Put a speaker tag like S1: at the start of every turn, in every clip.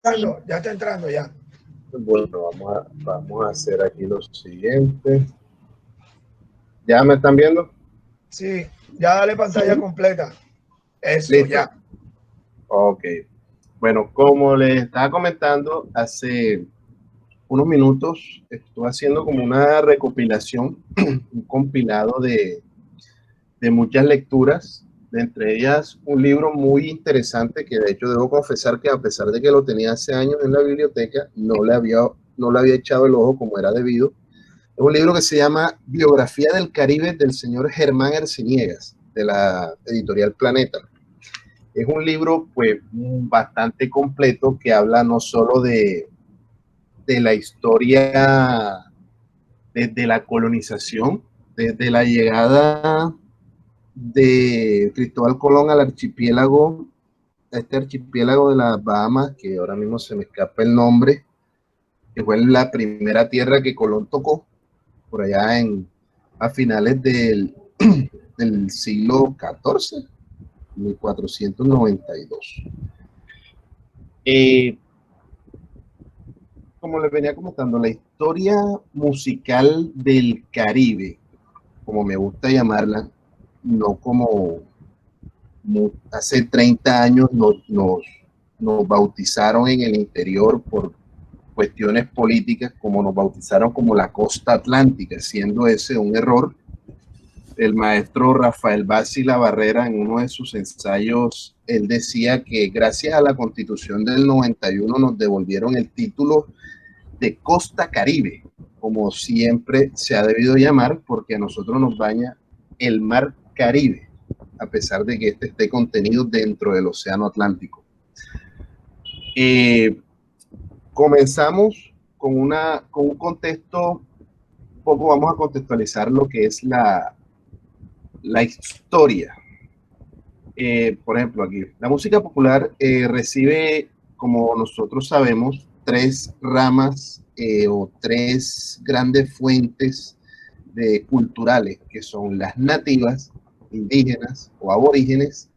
S1: Ya está entrando ya.
S2: Bueno, vamos a hacer aquí lo siguiente. ¿Ya me están viendo?
S1: Sí, ya dale pantalla completa. Eso,
S2: Listo.
S1: ya.
S2: Ok. Bueno, como les estaba comentando hace unos minutos, estoy haciendo como una recopilación, un compilado de muchas lecturas, de entre ellas un libro muy interesante que de hecho debo confesar que a pesar de que lo tenía hace años en la biblioteca, no le había echado el ojo como era debido. Es un libro que se llama Biografía del Caribe del señor Germán Arciniegas, de la editorial Planeta. Es un libro pues bastante completo que habla no solo de la historia desde la colonización, desde la llegada de Cristóbal Colón al archipiélago, a este archipiélago de las Bahamas, que ahora mismo se me escapa el nombre, que fue la primera tierra que Colón tocó, por allá a finales del siglo XIV, 1492. Eh, como les venía comentando, la historia musical del Caribe, como me gusta llamarla, no como hace 30 años nos bautizaron en el interior por cuestiones políticas, como nos bautizaron como la costa atlántica, siendo ese un error. El maestro Rafael Bassi La Barrera, en uno de sus ensayos, él decía que gracias a la Constitución del 91 nos devolvieron el título de Costa Caribe, como siempre se ha debido llamar, porque a nosotros nos baña el mar Caribe, a pesar de que este esté contenido dentro del Océano Atlántico. Comenzamos con un contexto, un poco vamos a contextualizar lo que es la historia. Por ejemplo, aquí, la música popular recibe, como nosotros sabemos, tres ramas o tres grandes fuentes culturales, que son las nativas, indígenas o aborígenes,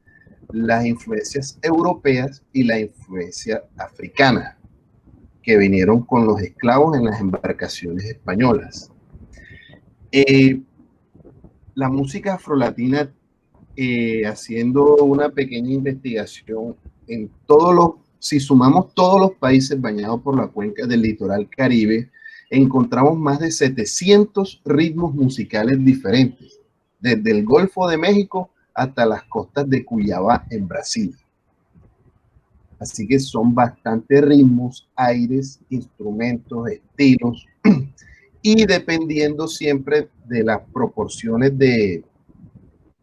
S2: las influencias europeas y la influencia africana, que vinieron con los esclavos en las embarcaciones españolas. La música afrolatina, haciendo una pequeña investigación en si sumamos todos los países bañados por la cuenca del litoral Caribe, encontramos más de 700 ritmos musicales diferentes, desde el Golfo de México hasta las costas de Cuyabá en Brasil. Así que son bastantes ritmos, aires, instrumentos, estilos, y dependiendo siempre de las proporciones de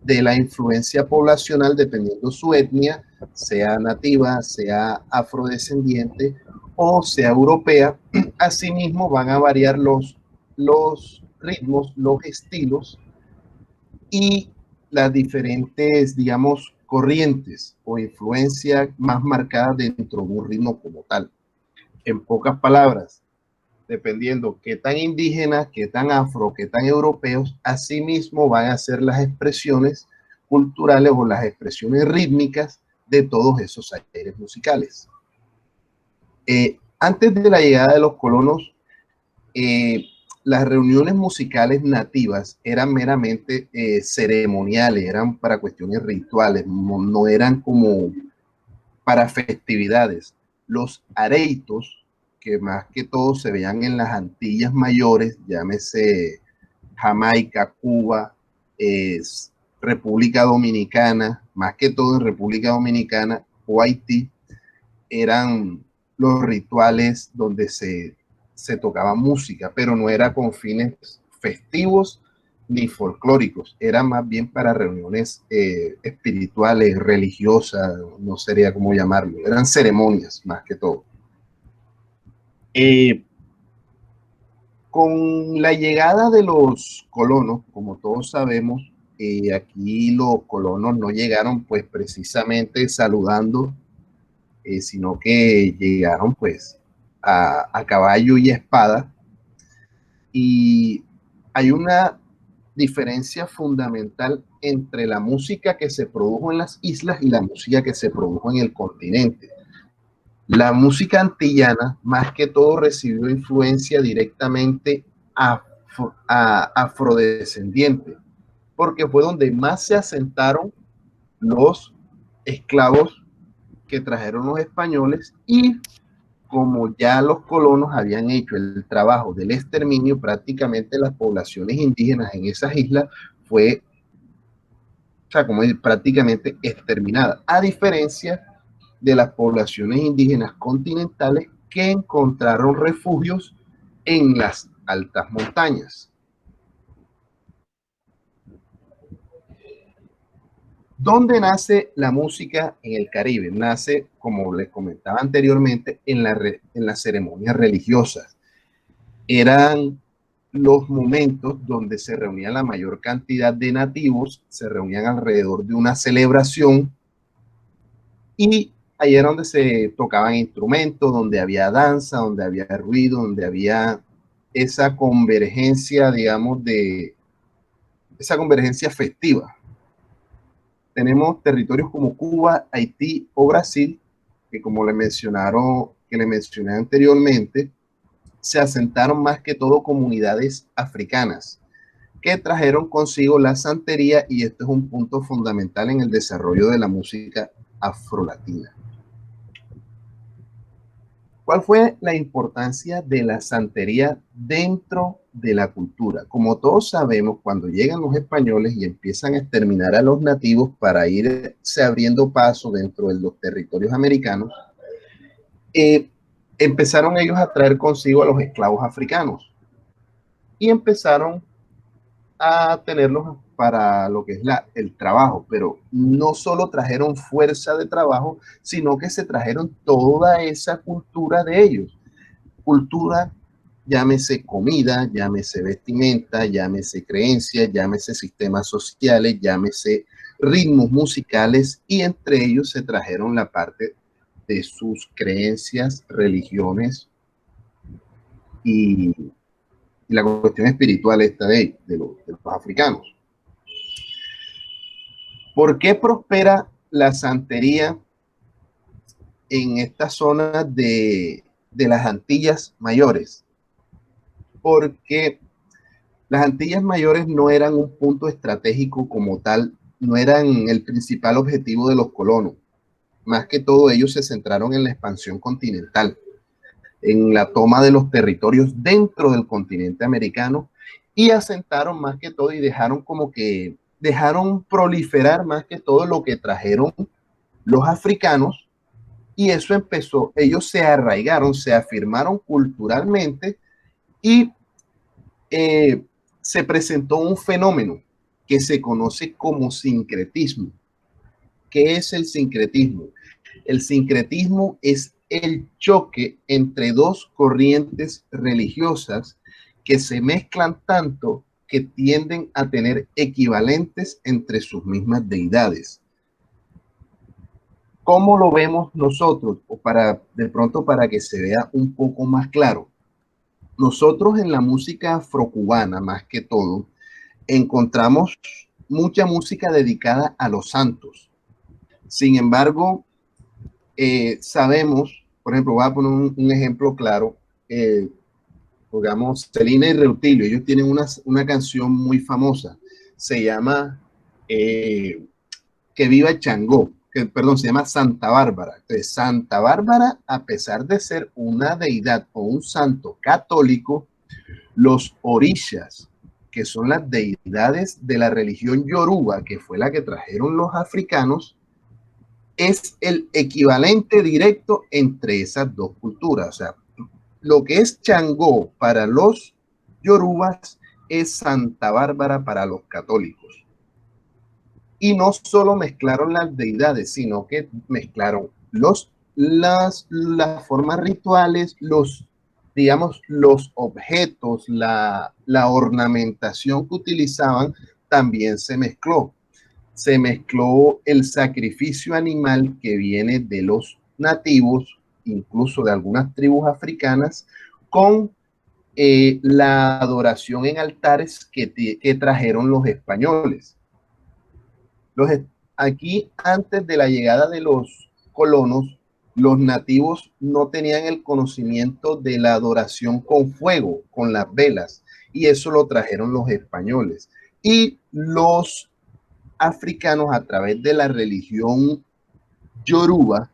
S2: la influencia poblacional, dependiendo su etnia, sea nativa, sea afrodescendiente o sea europea. Asimismo van a variar los ritmos, los estilos y las diferentes, digamos, corrientes o influencias más marcadas dentro de un ritmo como tal. En pocas palabras, dependiendo qué tan indígenas, qué tan afro, qué tan europeos, asimismo van a ser las expresiones culturales o las expresiones rítmicas de todos esos aires musicales. Antes de la llegada de los colonos, las reuniones musicales nativas eran meramente ceremoniales, eran para cuestiones rituales, no eran como para festividades. Los areitos, que más que todo se veían en las Antillas mayores, llámese Jamaica, Cuba, República Dominicana, más que todo en República Dominicana o Haití, eran los rituales donde se tocaba música, pero no era con fines festivos ni folclóricos, era más bien para reuniones espirituales, religiosas, no sería como llamarlo, eran ceremonias más que todo. Con la llegada de los colonos, como todos sabemos, aquí los colonos no llegaron pues precisamente saludando, sino que llegaron pues a caballo y a espada. Y hay una diferencia fundamental entre la música que se produjo en las islas y la música que se produjo en el continente. La música antillana, más que todo, recibió influencia directamente afrodescendiente, porque fue donde más se asentaron los esclavos que trajeron los españoles, y como ya los colonos habían hecho el trabajo del exterminio, prácticamente las poblaciones indígenas en esas islas fue, o sea, como prácticamente exterminada, a diferencia de las poblaciones indígenas continentales que encontraron refugios en las altas montañas. ¿Dónde nace la música en el Caribe? Nace, como les comentaba anteriormente, en las ceremonias religiosas. Eran los momentos donde se reunía la mayor cantidad de nativos, se reunían alrededor de una celebración, y ahí era donde se tocaban instrumentos, donde había danza, donde había ruido, donde había esa convergencia, digamos, de esa convergencia festiva. Tenemos territorios como Cuba, Haití o Brasil, que como le mencioné anteriormente, se asentaron más que todo comunidades africanas que trajeron consigo la santería, y esto es un punto fundamental en el desarrollo de la música afrolatina. ¿Cuál fue la importancia de la santería dentro de la cultura? Como todos sabemos, cuando llegan los españoles y empiezan a exterminar a los nativos para irse abriendo paso dentro de los territorios americanos, empezaron ellos a traer consigo a los esclavos africanos y empezaron a tenerlos para lo que es el trabajo, pero no solo trajeron fuerza de trabajo, sino que se trajeron toda esa cultura de ellos. Cultura, llámese comida, llámese vestimenta, llámese creencias, llámese sistemas sociales, llámese ritmos musicales, y entre ellos se trajeron la parte de sus creencias, religiones y la cuestión espiritual esta de los africanos. ¿Por qué prospera la santería en esta zona de las Antillas Mayores? Porque las Antillas Mayores no eran un punto estratégico como tal, no eran el principal objetivo de los colonos. Más que todo, ellos se centraron en la expansión continental, en la toma de los territorios dentro del continente americano, y asentaron más que todo y dejaron proliferar más que todo lo que trajeron los africanos, y eso empezó, ellos se arraigaron, se afirmaron culturalmente, y se presentó un fenómeno que se conoce como sincretismo. ¿Qué es el sincretismo? El sincretismo es el choque entre dos corrientes religiosas que se mezclan tanto que tienden a tener equivalentes entre sus mismas deidades. ¿Cómo lo vemos nosotros? O de pronto para que se vea un poco más claro. Nosotros en la música afrocubana, más que todo, encontramos mucha música dedicada a los santos. Sin embargo, sabemos, por ejemplo, voy a poner un ejemplo claro, digamos, Celina y Reutilio, ellos tienen una canción muy famosa, se llama Que Viva Changó, perdón, se llama Santa Bárbara. Entonces, Santa Bárbara, a pesar de ser una deidad o un santo católico, los orishas, que son las deidades de la religión yoruba, que fue la que trajeron los africanos, es el equivalente directo entre esas dos culturas. O sea, lo que es Changó para los yorubas es Santa Bárbara para los católicos. Y no solo mezclaron las deidades, sino que mezclaron las formas rituales, digamos, los objetos, la ornamentación que utilizaban, también se mezcló. Se mezcló el sacrificio animal que viene de los nativos, incluso de algunas tribus africanas, con la adoración en altares que trajeron los españoles. Aquí, antes de la llegada de los colonos, los nativos no tenían el conocimiento de la adoración con fuego, con las velas, y eso lo trajeron los españoles. Y los africanos, a través de la religión yoruba,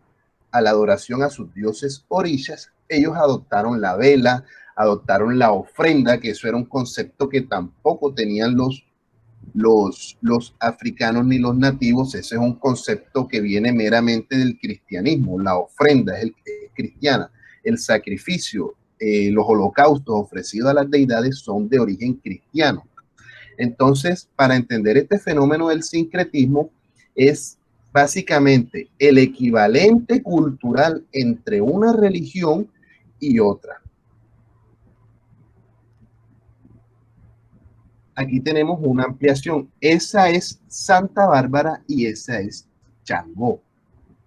S2: a la adoración a sus dioses orillas, ellos adoptaron la vela, adoptaron la ofrenda, que eso era un concepto que tampoco tenían los africanos ni los nativos. Ese es un concepto que viene meramente del cristianismo. La ofrenda es cristiana, el sacrificio, los holocaustos ofrecidos a las deidades son de origen cristiano. Entonces, para entender este fenómeno del sincretismo, es básicamente el equivalente cultural entre una religión y otra. Aquí tenemos una ampliación. Esa es Santa Bárbara y esa es Changó.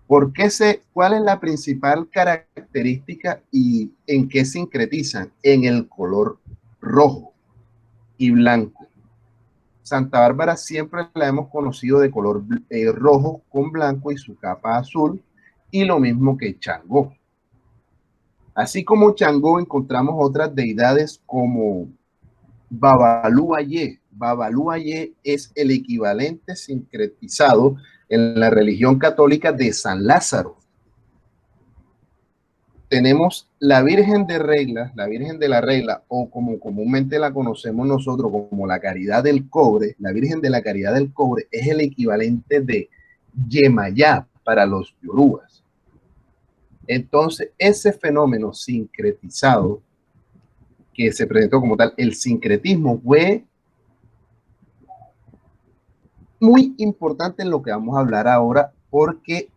S2: ¿Cuál es la principal característica y en qué sincretizan? En el color rojo y blanco. Santa Bárbara siempre la hemos conocido de color rojo con blanco y su capa azul, y lo mismo que Changó. Así como Changó, encontramos otras deidades como Babalú Ayé. Babalú Ayé es el equivalente sincretizado en la religión católica de San Lázaro. Tenemos la Virgen de Regla, la Virgen de la Regla, o como comúnmente la conocemos nosotros como la Caridad del Cobre. La Virgen de la Caridad del Cobre es el equivalente de Yemayá para los yorubas. Entonces, ese fenómeno sincretizado que se presentó como tal, el sincretismo, fue muy importante en lo que vamos a hablar ahora, porque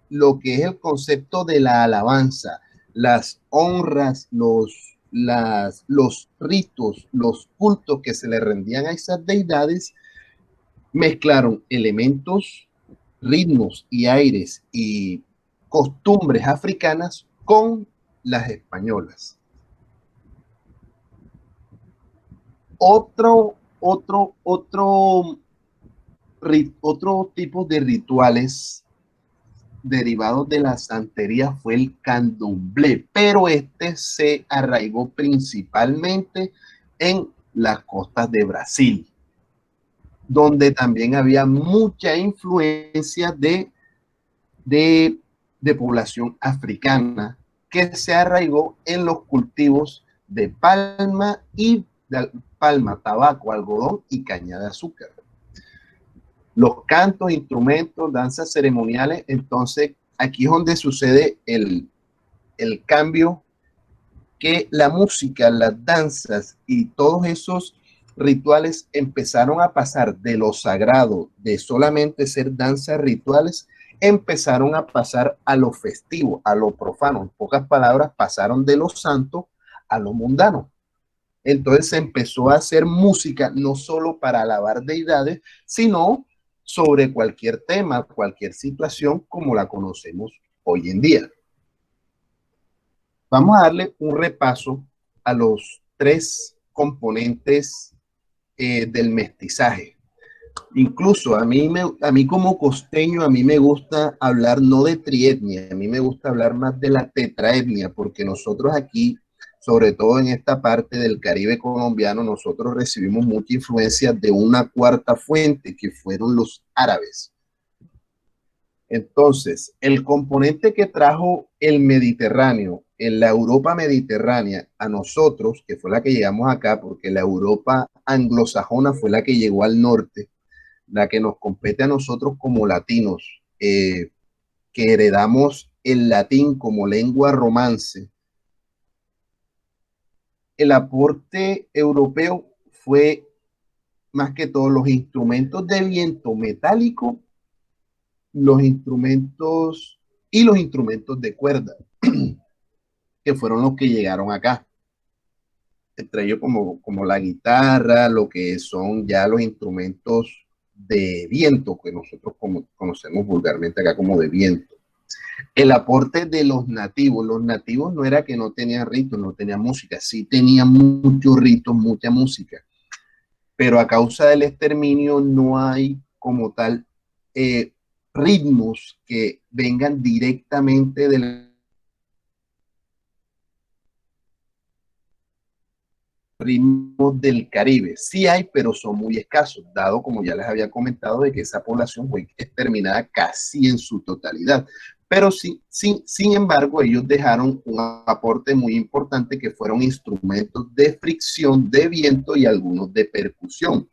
S2: lo que es el concepto de la alabanza, las honras, los ritos, los cultos que se le rendían a esas deidades, mezclaron elementos, ritmos y aires y costumbres africanas con las españolas. Otro tipo de rituales derivados de la santería fue el candomblé, pero este se arraigó principalmente en las costas de Brasil, donde también había mucha influencia de población africana que se arraigó en los cultivos de palma, tabaco, algodón y caña de azúcar. Los cantos, instrumentos, danzas ceremoniales. Entonces, aquí es donde sucede el cambio, que la música, las danzas y todos esos rituales empezaron a pasar de lo sagrado, de solamente ser danzas rituales, empezaron a pasar a lo festivo, a lo profano. En pocas palabras, pasaron de lo santo a lo mundano. Entonces se empezó a hacer música no solo para alabar deidades, sino sobre cualquier tema, cualquier situación como la conocemos hoy en día. Vamos a darle un repaso a los tres componentes del mestizaje. Incluso a mí como costeño, a mí me gusta hablar no de trietnia, a mí me gusta hablar más de la tetraetnia, porque nosotros aquí, sobre todo en esta parte del Caribe colombiano, nosotros recibimos mucha influencia de una cuarta fuente, que fueron los árabes. Entonces, el componente que trajo el Mediterráneo, en la Europa mediterránea, a nosotros, que fue la que llegamos acá, porque la Europa anglosajona fue la que llegó al norte, la que nos compete a nosotros como latinos, que heredamos el latín como lengua romance. El aporte europeo fue más que todo los instrumentos de viento metálico, los instrumentos de cuerda, que fueron los que llegaron acá. Entre ellos como la guitarra, lo que son ya los instrumentos de viento, que nosotros conocemos vulgarmente acá como de viento. El aporte de los nativos no era que no tenían ritos, no tenían música, sí tenían muchos ritos, mucha música, pero a causa del exterminio no hay como tal ritmos que vengan directamente del ritmo del Caribe. Sí hay, pero son muy escasos, dado, como ya les había comentado, de que esa población fue exterminada casi en su totalidad. Pero sí, sin embargo, ellos dejaron un aporte muy importante que fueron instrumentos de fricción, de viento y algunos de percusión.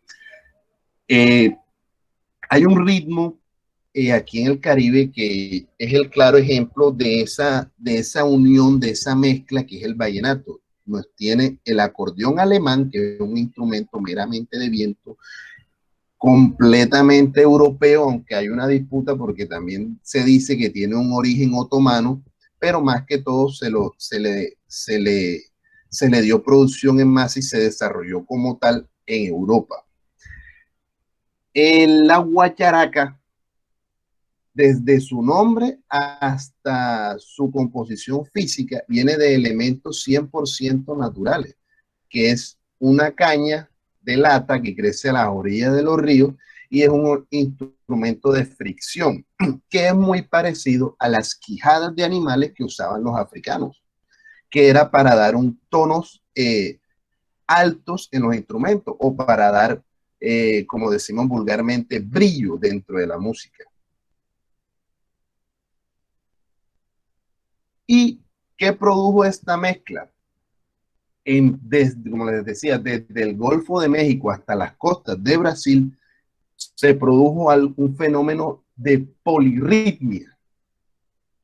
S2: Hay un ritmo aquí en el Caribe que es el claro ejemplo de esa unión, de esa mezcla que es el vallenato. Nos tiene el acordeón alemán, que es un instrumento meramente de viento, completamente europeo, aunque hay una disputa porque también se dice que tiene un origen otomano, pero más que todo se le dio producción en masa y se desarrolló como tal en Europa. La guacharaca, desde su nombre hasta su composición física, viene de elementos 100% naturales, que es una caña de lata que crece a las orillas de los ríos y es un instrumento de fricción, que es muy parecido a las quijadas de animales que usaban los africanos, que era para dar un tonos altos en los instrumentos o para dar, como decimos vulgarmente, brillo dentro de la música. ¿Y qué produjo esta mezcla? Como les decía, desde el Golfo de México hasta las costas de Brasil, se produjo un fenómeno de polirritmia,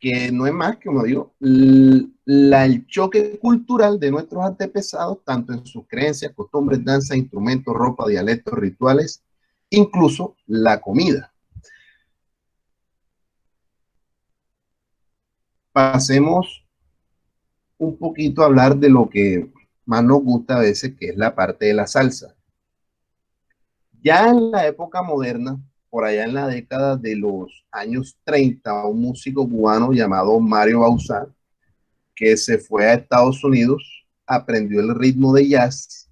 S2: que no es más que, como digo, el choque cultural de nuestros antepasados, tanto en sus creencias, costumbres, danza, instrumentos, ropa, dialectos, rituales, incluso la comida. Pasemos un poquito a hablar de lo que más nos gusta a veces, que es la parte de la salsa. Ya en la época moderna, por allá en la década de los años 30, un músico cubano llamado Mario Bauzá, que se fue a Estados Unidos, aprendió el ritmo de jazz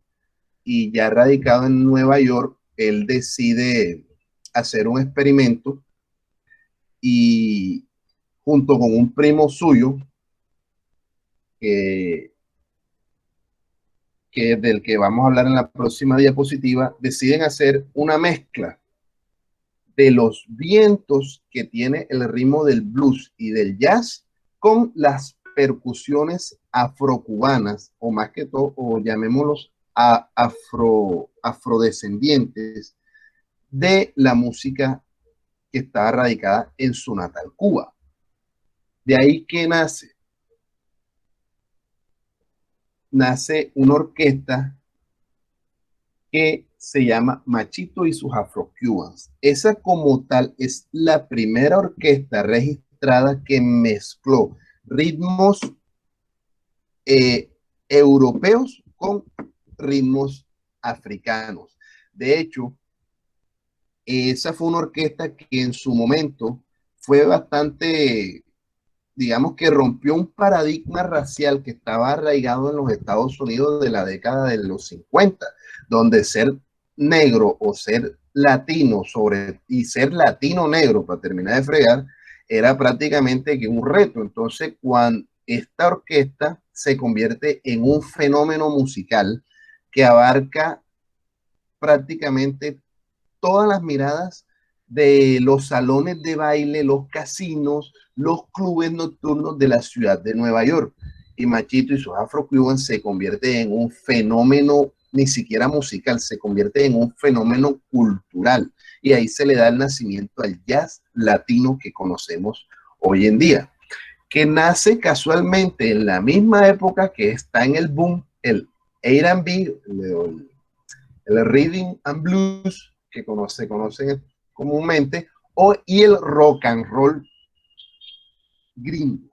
S2: y ya radicado en Nueva York, él decide hacer un experimento y junto con un primo suyo, que del que vamos a hablar en la próxima diapositiva, deciden hacer una mezcla de los vientos que tiene el ritmo del blues y del jazz con las percusiones afrocubanas, o más que todo, o llamémoslos afrodescendientes de la música que estaba radicada en su natal Cuba. De ahí que nace una orquesta que se llama Machito y sus Afro-Cubans. Esa como tal es la primera orquesta registrada que mezcló ritmos europeos con ritmos africanos. De hecho, esa fue una orquesta que en su momento fue bastante, digamos que rompió un paradigma racial que estaba arraigado en los Estados Unidos de la década de los 50, donde ser negro o ser latino y ser latino negro, para terminar de fregar, era prácticamente que un reto. Entonces, cuando esta orquesta se convierte en un fenómeno musical que abarca prácticamente todas las miradas de los salones de baile, los casinos, los clubes nocturnos de la ciudad de Nueva York. Y Machito y sus Afro-Cubans se convierte en un fenómeno, ni siquiera musical, se convierte en un fenómeno cultural. Y ahí se le da el nacimiento al jazz latino que conocemos hoy en día, que nace casualmente en la misma época que está en el boom el R&B, el Rhythm and Blues, que se conocen comúnmente, y el rock and roll gringo.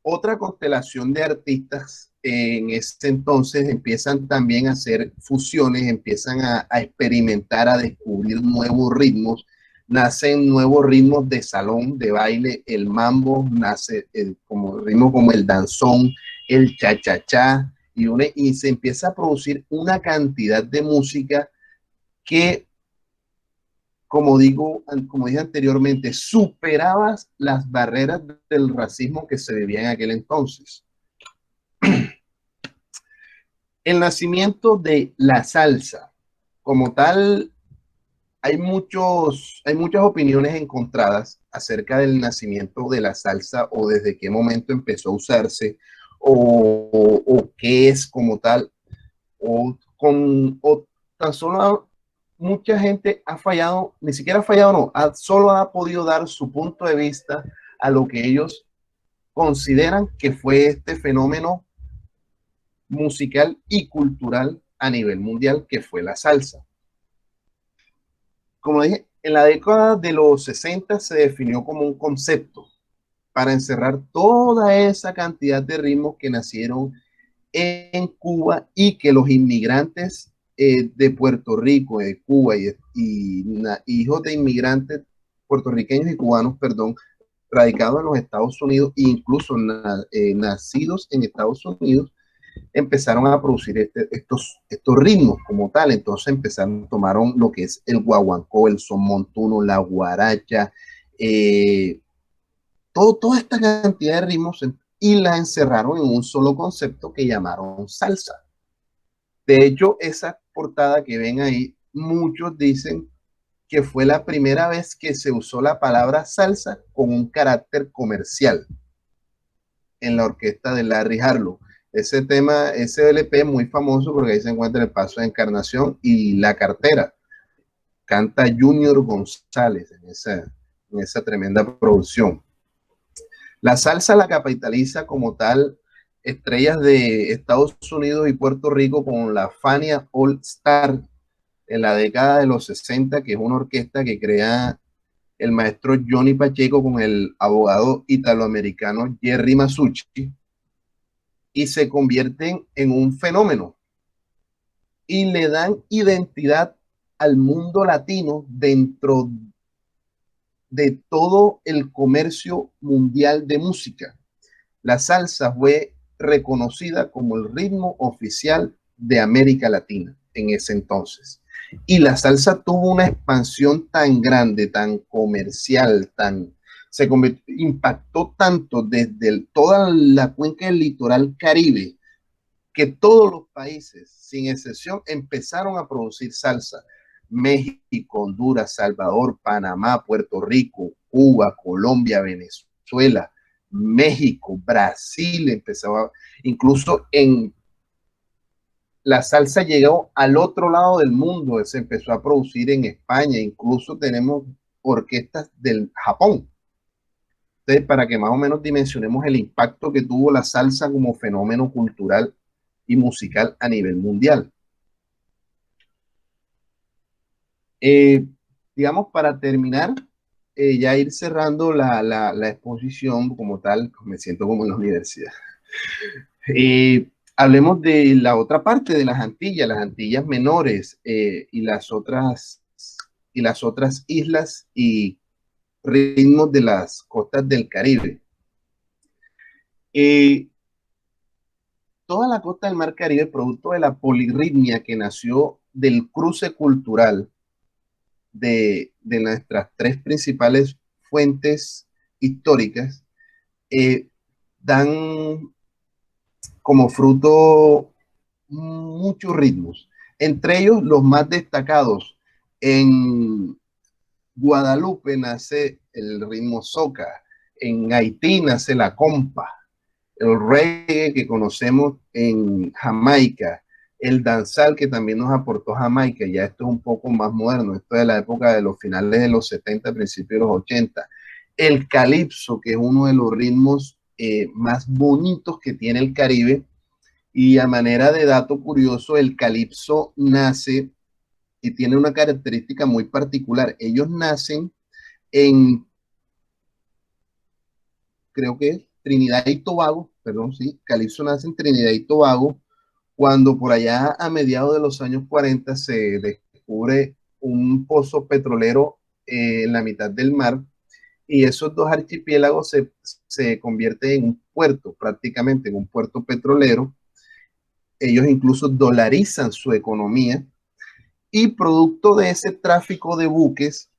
S2: Otra constelación de artistas en ese entonces empiezan también a hacer fusiones, empiezan a experimentar, a descubrir nuevos ritmos, nacen nuevos ritmos de salón, de baile, el mambo nace como ritmo como el danzón, el cha-cha-cha, y se empieza a producir una cantidad de música que como dije anteriormente, superaba las barreras del racismo que se vivía en aquel entonces. El nacimiento de la salsa, como tal, hay muchas opiniones encontradas acerca del nacimiento de la salsa o desde qué momento empezó a usarse o qué es como tal o tan solo mucha gente ha fallado, ni siquiera ha fallado, no, solo ha podido dar su punto de vista a lo que ellos consideran que fue este fenómeno musical y cultural a nivel mundial que fue la salsa. Como dije, en la década de los 60 se definió como un concepto para encerrar toda esa cantidad de ritmos que nacieron en Cuba y que los inmigrantes de Puerto Rico, de Cuba hijos de inmigrantes puertorriqueños y cubanos, perdón, radicados en los Estados Unidos e incluso nacidos en Estados Unidos, empezaron a producir estos ritmos como tal. Entonces tomaron lo que es el guaguancó, el son montuno, la guaracha, toda esta cantidad de ritmos y la encerraron en un solo concepto que llamaron salsa. De hecho, esa portada que ven ahí, muchos dicen que fue la primera vez que se usó la palabra salsa con un carácter comercial en la orquesta de Larry Harlow. Ese tema, ese LP es muy famoso porque ahí se encuentra el paso de Encarnación y La Cartera. Canta Junior González en esa tremenda producción. La salsa la capitaliza como tal estrellas de Estados Unidos y Puerto Rico con la Fania All Star en la década de los 60, que es una orquesta que crea el maestro Johnny Pacheco con el abogado italoamericano Jerry Masucci, y se convierten en un fenómeno y le dan identidad al mundo latino dentro de todo el comercio mundial de música. La salsa fue reconocida como el ritmo oficial de América Latina en ese entonces. Y la salsa tuvo una expansión tan grande, tan comercial, impactó tanto desde toda la cuenca del litoral Caribe, que todos los países, sin excepción, empezaron a producir salsa. México, Honduras, Salvador, Panamá, Puerto Rico, Cuba, Colombia, Venezuela, México, Brasil, incluso en la salsa llegó al otro lado del mundo, se empezó a producir en España, incluso tenemos orquestas del Japón. Entonces, para que más o menos dimensionemos el impacto que tuvo la salsa como fenómeno cultural y musical a nivel mundial. Digamos, para terminar, ya ir cerrando la exposición como tal, me siento como en la universidad. Hablemos de la otra parte de las Antillas menores y las otras islas y ritmos de las costas del Caribe. Toda la costa del Mar Caribe, producto de la polirritmia que nació del cruce cultural de nuestras tres principales fuentes históricas, dan como fruto muchos ritmos, entre ellos los más destacados. En Guadalupe nace el ritmo soca, en Haití nace la compa, el reggae que conocemos en Jamaica, el danzal que también nos aportó Jamaica, ya esto es un poco más moderno, esto es de la época de los finales de los 70, principios de los 80, el calipso, que es uno de los ritmos más bonitos que tiene el Caribe, y a manera de dato curioso, el calipso nace y tiene una característica muy particular. Ellos nacen en, creo que es Trinidad y Tobago, perdón, sí, calipso nace en Trinidad y Tobago, cuando por allá a mediados de los años 40 se descubre un pozo petrolero en la mitad del mar, y esos dos archipiélagos se convierten en un puerto, prácticamente en un puerto petrolero. Ellos incluso dolarizan su economía y producto de ese tráfico de buques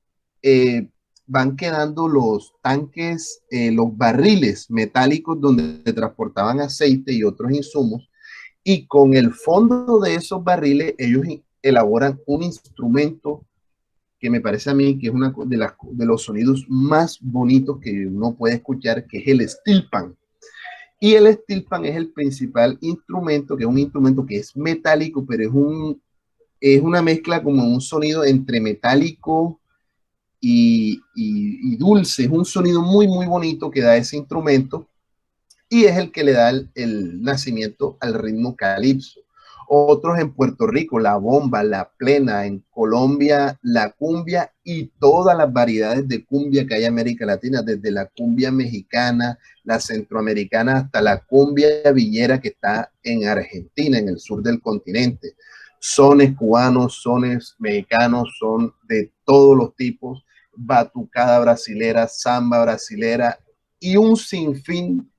S2: van quedando los tanques, los barriles metálicos donde se transportaban aceite y otros insumos, y con el fondo de esos barriles ellos elaboran un instrumento que me parece a mí que es uno de los sonidos más bonitos que uno puede escuchar, que es el steel pan. Y el steel pan es el principal instrumento, que es un instrumento que es metálico, pero es una mezcla como un sonido entre metálico y dulce. Es un sonido muy, muy bonito que da ese instrumento y es el que le da el nacimiento al ritmo calipso. Otros en Puerto Rico, la bomba, la plena, en Colombia, la cumbia y todas las variedades de cumbia que hay en América Latina, desde la cumbia mexicana, la centroamericana, hasta la cumbia villera que está en Argentina, en el sur del continente. Sones cubanos, sones mexicanos, son de todos los tipos, batucada brasilera, samba brasilera y un sinfín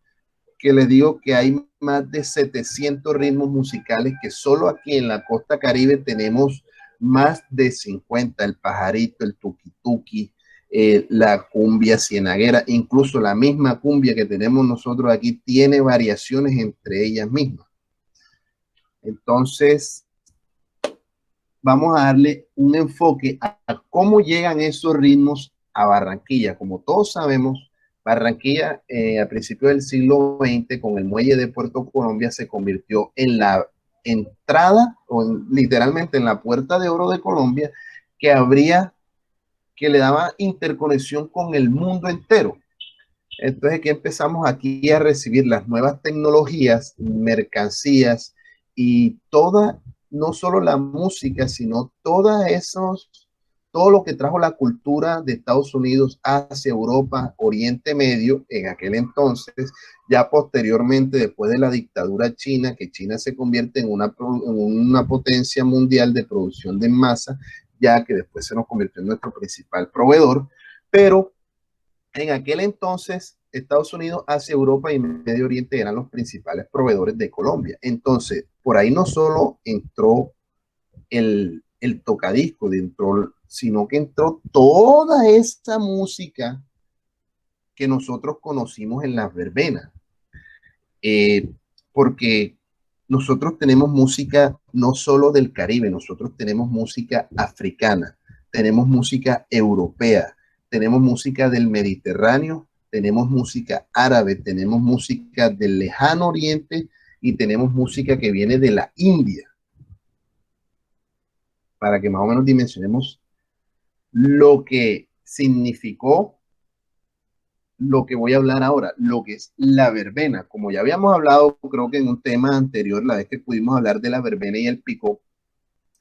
S2: que les digo que hay más de 700 ritmos musicales que solo aquí en la costa Caribe tenemos más de 50, el pajarito, el tuki-tuki, la cumbia cienaguera, incluso la misma cumbia que tenemos nosotros aquí tiene variaciones entre ellas mismas. Entonces, vamos a darle un enfoque a cómo llegan esos ritmos a Barranquilla. Como todos sabemos, Barranquilla a principios del siglo XX con el muelle de Puerto Colombia se convirtió en la entrada o literalmente en la puerta de oro de Colombia que le daba interconexión con el mundo entero. Entonces aquí empezamos aquí a recibir las nuevas tecnologías, mercancías y no solo la música, sino todo lo que trajo la cultura de Estados Unidos hacia Europa, Oriente Medio, en aquel entonces, ya posteriormente, después de la dictadura china, que China se convierte en una potencia mundial de producción de masa, ya que después se nos convirtió en nuestro principal proveedor, pero en aquel entonces Estados Unidos hacia Europa y Medio Oriente eran los principales proveedores de Colombia. Entonces, por ahí no solo entró el tocadisco, sino que entró toda esta música que nosotros conocimos en las verbenas. Porque nosotros tenemos música no solo del Caribe, nosotros tenemos música africana, tenemos música europea, tenemos música del Mediterráneo, tenemos música árabe, tenemos música del lejano oriente y tenemos música que viene de la India. Para que más o menos dimensionemos lo que significó lo que voy a hablar ahora, lo que es la verbena. Como ya habíamos hablado, creo que en un tema anterior, la vez que pudimos hablar de la verbena y el picó,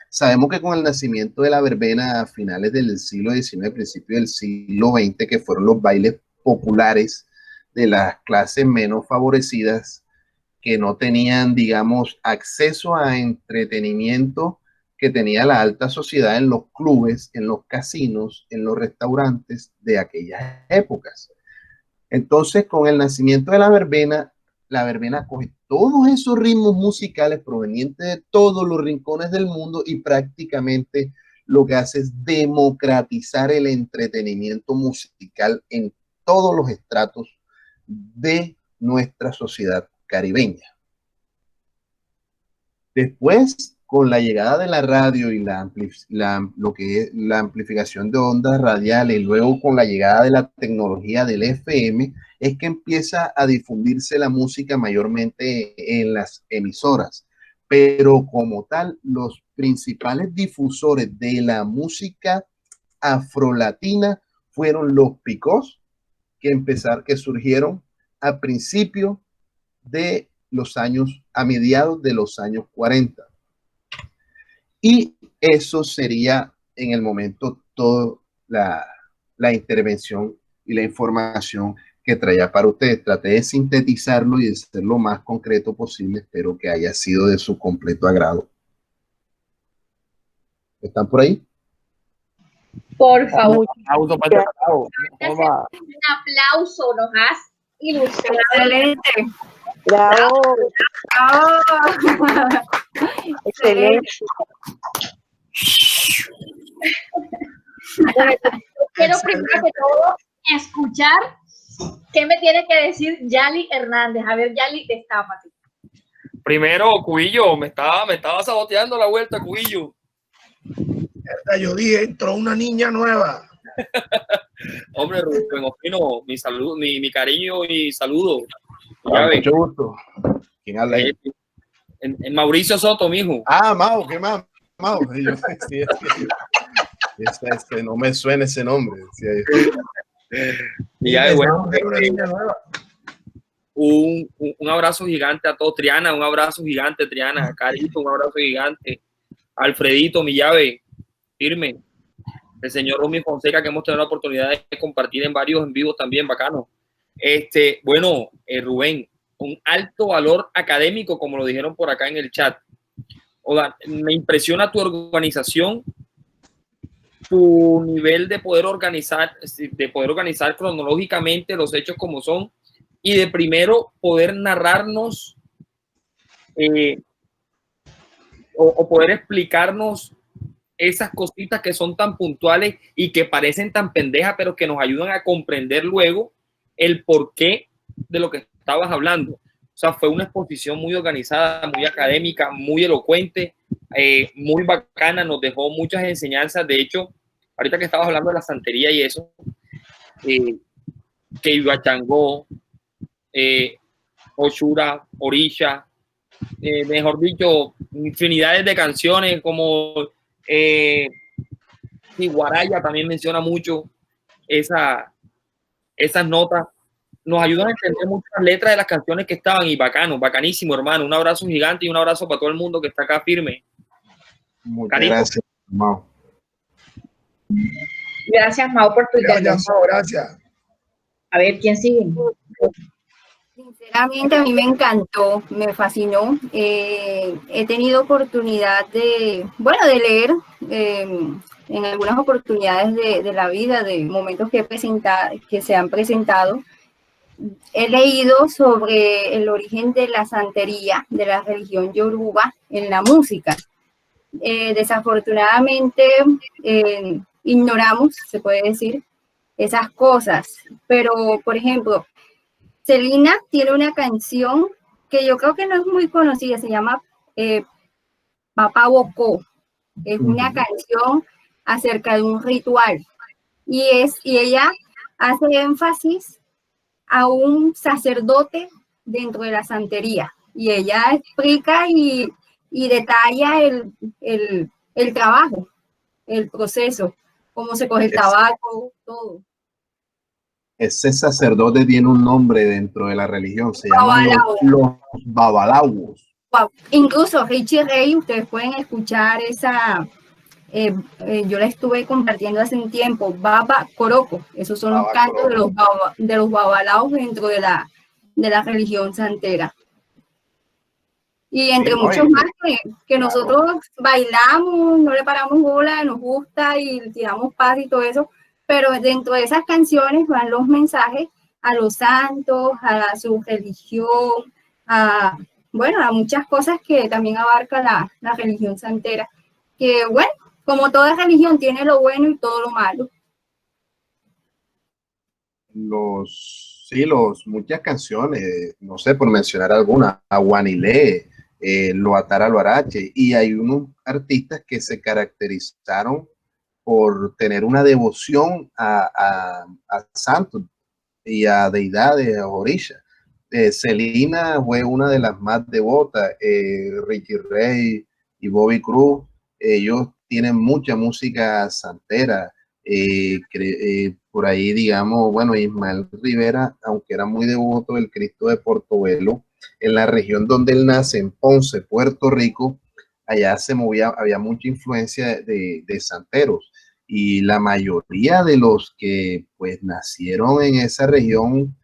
S2: sabemos que con el nacimiento de la verbena a finales del siglo XIX, principio del siglo XX, que fueron los bailes populares de las clases menos favorecidas, que no tenían, digamos, acceso a entretenimiento que tenía la alta sociedad en los clubes, en los casinos, en los restaurantes de aquellas épocas. Entonces, con el nacimiento de la verbena coge todos esos ritmos musicales provenientes de todos los rincones del mundo y prácticamente lo que hace es democratizar el entretenimiento musical en todos los estratos de nuestra sociedad caribeña. Después, con la llegada de la radio y lo que es la amplificación de ondas radiales y luego con la llegada de la tecnología del FM, es que empieza a difundirse la música mayormente en las emisoras. Pero como tal, los principales difusores de la música afrolatina fueron los picós que surgieron a principios de a mediados de los años 40. Y eso sería en el momento toda la intervención y la información que traía para ustedes. Traté de sintetizarlo y de ser lo más concreto posible. Espero que haya sido de su completo agrado. ¿Están por ahí?
S3: Por favor.
S4: Un
S3: aplauso, nos has ilustrado.
S5: Excelente.
S6: Bravo.
S5: Bravo.
S6: Excelente.
S3: quiero primero que todo escuchar qué me tiene que decir Yali Hernández. A ver, Yali, destápate.
S4: Primero, Cubillo, me estaba saboteando la vuelta, Cubillo.
S1: Yo dije, entró una niña nueva.
S4: Hombre, Rubén Ospino, mi salud, mi cariño y saludo.
S2: Mucho gusto. ¿Quién habla ahí?
S4: En Mauricio Soto, mijo.
S2: Ah, Mau, ¿qué más? Mau. Yo, sí, no me suena ese nombre. Sí,
S4: y ya, bueno,
S1: una niña nueva.
S4: un abrazo gigante a todos. Triana, un abrazo gigante, Triana. Carito, un abrazo gigante. Alfredito, mi llave, firme. El señor Romy Fonseca, que hemos tenido la oportunidad de compartir en varios en vivos también, bacano. Bueno, Rubén, un alto valor académico, como lo dijeron por acá en el chat. Oda, me impresiona tu organización, tu nivel de poder organizar cronológicamente los hechos como son y de primero poder narrarnos o poder explicarnos esas cositas que son tan puntuales y que parecen tan pendejas, pero que nos ayudan a comprender luego el porqué de lo que estabas hablando. O sea, fue una exposición muy organizada, muy académica, muy elocuente, muy bacana, nos dejó muchas enseñanzas. De hecho, ahorita que estabas hablando de la santería y eso, que Iwachangó, Oshura, Orisha, mejor dicho, infinidades de canciones como Guaraya también menciona mucho esas notas. Nos ayudan a entender muchas letras de las canciones que estaban y bacano, bacanísimo, hermano. Un abrazo gigante y un abrazo para todo el mundo que está acá firme.
S2: Muchas
S4: Carito.
S2: gracias, Mau.
S3: Gracias, Mau, por tu intervención.
S1: Gracias.
S3: A ver, ¿quién sigue?
S5: Sinceramente, a mí me encantó, me fascinó. He tenido oportunidad de leer en algunas oportunidades de la vida, de momentos que se han presentado. He leído sobre el origen de la santería, de la religión yoruba en la música. Desafortunadamente, ignoramos, se puede decir, esas cosas. Pero, por ejemplo, Selena tiene una canción que yo creo que no es muy conocida, se llama Papá Bocó. Es una canción acerca de un ritual y ella hace énfasis a un sacerdote dentro de la santería y ella explica y detalla el trabajo, el proceso, cómo se coge el tabaco, todo.
S2: Ese sacerdote tiene un nombre dentro de la religión, se llaman los babalawos.
S5: Incluso Richie Ray, ustedes pueden escuchar esa, yo la estuve compartiendo hace un tiempo, Baba Coroco, esos son los cantos de los babalaos dentro de la religión santera. Y entre muchos más que nosotros bailamos, no le paramos bola, nos gusta y tiramos paz y todo eso, pero dentro de esas canciones van los mensajes a los santos, a su religión, a muchas cosas que también abarca la religión santera. Que bueno, como toda religión tiene lo bueno y todo lo malo.
S2: Muchas canciones, no sé, por mencionar alguna, Aguanilé, Loatara Loarache, y hay unos artistas que se caracterizaron por tener una devoción a santos y a deidades, a orillas. Selena fue una de las más devotas, Richie Ray y Bobby Cruz, ellos tienen mucha música santera. Por ahí, digamos, Ismael Rivera, aunque era muy devoto del Cristo de Portobelo, en la región donde él nace, en Ponce, Puerto Rico, allá había mucha influencia de santeros. Y la mayoría de los que pues nacieron en esa región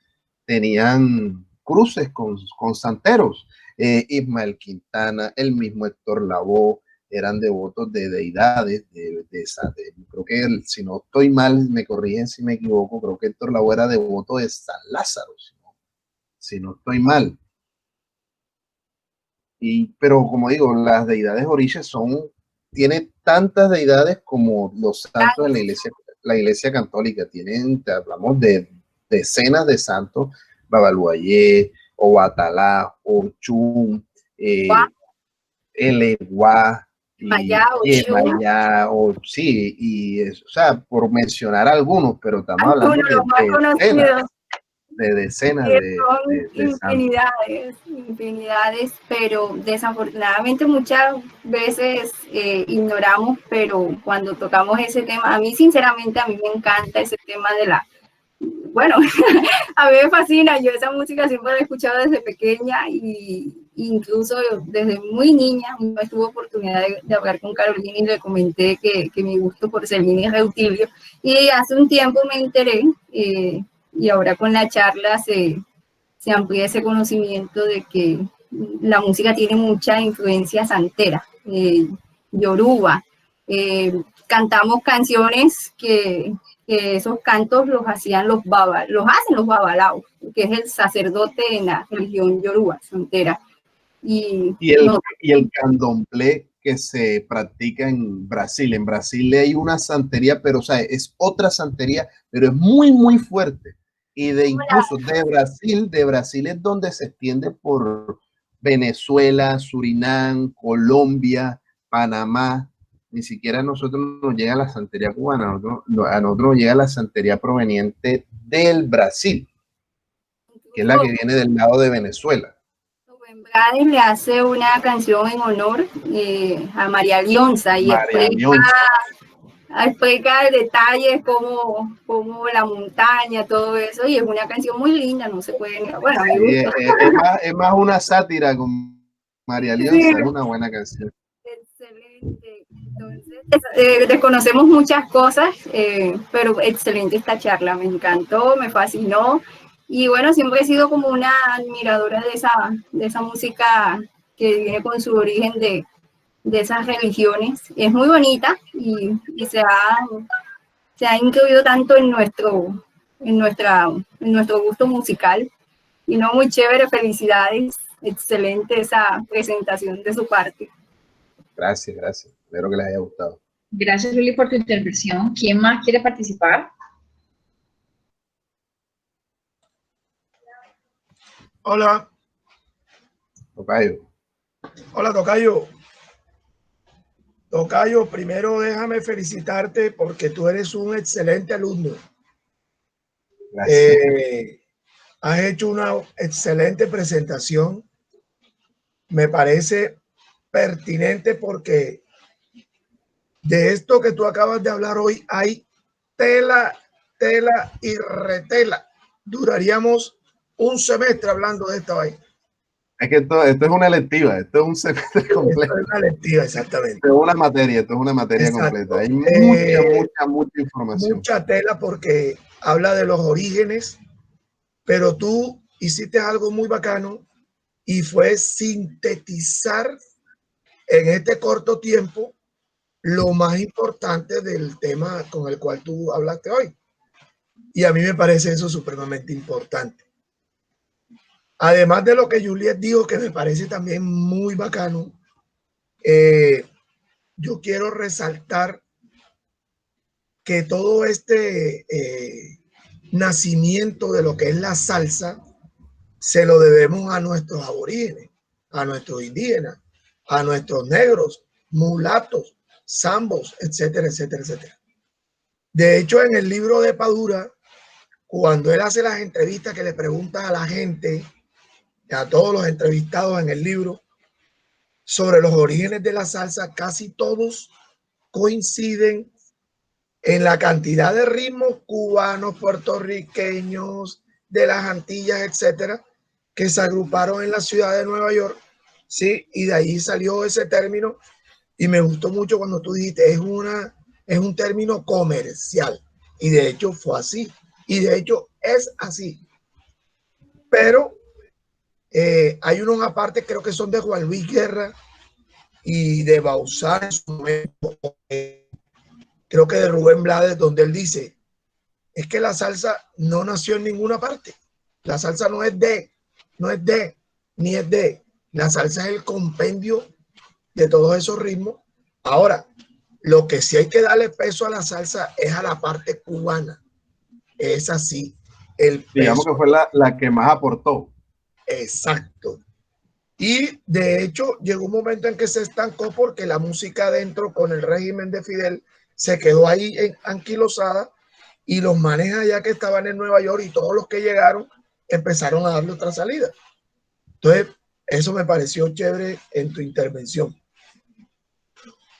S2: tenían cruces con santeros. Ismael Quintana, el mismo Héctor Lavoe, eran devotos de deidades, creo que si no estoy mal, me corrigen si me equivoco, creo que Héctor Lavoe era devoto de San Lázaro, si no estoy mal. Pero como digo, las deidades orillas tiene tantas deidades como los santos de la iglesia la Iglesia Católica. Hablamos de decenas de santos, Babaluayé, Obatalá, Ochun, Eleguá, o sea, por mencionar algunos, pero estamos hablando de decenas de
S5: infinidades, pero desafortunadamente muchas veces ignoramos, pero cuando tocamos ese tema, a mí sinceramente, a mí me encanta ese tema bueno, a mí me fascina, yo esa música siempre la he escuchado desde pequeña y incluso desde muy niña. Me tuve oportunidad de hablar con Carolina y le comenté que mi gusto por Celina y Reutilio, y hace un tiempo me enteré y ahora con la charla se amplía ese conocimiento de que la música tiene mucha influencia santera, yoruba. Cantamos canciones que esos cantos los hacen los babalaos, que es el sacerdote en la religión yoruba, santera. Y
S2: el candomblé que se practica en Brasil. En Brasil hay una santería, pero o sea, es otra santería, pero es muy, muy fuerte. Y incluso de Brasil es donde se extiende por Venezuela, Surinam, Colombia, Panamá. Ni siquiera a nosotros nos llega la santería cubana, a nosotros nos llega la santería proveniente del Brasil, que es la que viene del lado de Venezuela.
S5: Rubén Blades le hace una canción en honor a María Lionza y explica detalles como la montaña, todo eso, y es una canción muy linda, no se puede negar. Bueno, a mí me gusta.
S2: Es más una sátira con María Lionza, sí. Es una buena canción.
S5: Excelente. Entonces, desconocemos muchas cosas, pero excelente esta charla, me encantó, me fascinó. Y bueno, siempre he sido como una admiradora de esa música que viene con su origen de esas religiones. Es muy bonita y se ha incluido tanto en nuestro gusto musical. Y no, muy chévere, felicidades, excelente esa presentación de su parte.
S2: Gracias. Espero que les haya gustado.
S3: Gracias, Luli, por tu intervención. ¿Quién más quiere participar?
S1: Hola.
S2: Tocayo.
S1: Hola, Tocayo. Tocayo, primero déjame felicitarte porque tú eres un excelente alumno.
S2: Gracias.
S1: Has hecho una excelente presentación. Me parece pertinente porque de esto que tú acabas de hablar hoy hay tela y retela. Duraríamos un semestre hablando de esta vaina.
S2: Es que esto es una electiva, esto es un semestre completo. Esto
S1: es una electiva, exactamente.
S2: Esto es una materia completa. Hay mucha información.
S1: Mucha tela porque habla de los orígenes, pero tú hiciste algo muy bacano y fue sintetizar en este corto tiempo lo más importante del tema con el cual tú hablaste hoy. Y a mí me parece eso supremamente importante. Además de lo que Juliet dijo, que me parece también muy bacano, yo quiero resaltar que todo este nacimiento de lo que es la salsa se lo debemos a nuestros aborígenes, a nuestros indígenas, a nuestros negros, mulatos, zambos, etcétera, etcétera, etcétera. De hecho, en el libro de Padura, cuando él hace las entrevistas que le pregunta a la gente, a todos los entrevistados en el libro, sobre los orígenes de la salsa, casi todos coinciden en la cantidad de ritmos cubanos, puertorriqueños, de las Antillas, etcétera, que se agruparon en la ciudad de Nueva York, ¿sí? Y de ahí salió ese término. Y me gustó mucho cuando tú dijiste, es un término comercial. Y de hecho fue así. Y de hecho es así. Pero hay unos aparte, creo que son de Juan Luis Guerra y de Bauzá en su momento. Creo que de Rubén Blades, donde él dice, es que la salsa no nació en ninguna parte. La salsa no es de, ni es de. La salsa es el compendio de todos esos ritmos. Ahora, Lo que sí hay que darle peso a la salsa es a la parte cubana. Es así. El peso.
S2: Digamos que fue la que más aportó.
S1: Exacto. Y de hecho llegó un momento en que se estancó porque la música dentro con el régimen de Fidel se quedó ahí anquilosada y los manes allá que estaban en Nueva York y todos los que llegaron empezaron a darle otra salida. Entonces, eso me pareció chévere en tu intervención.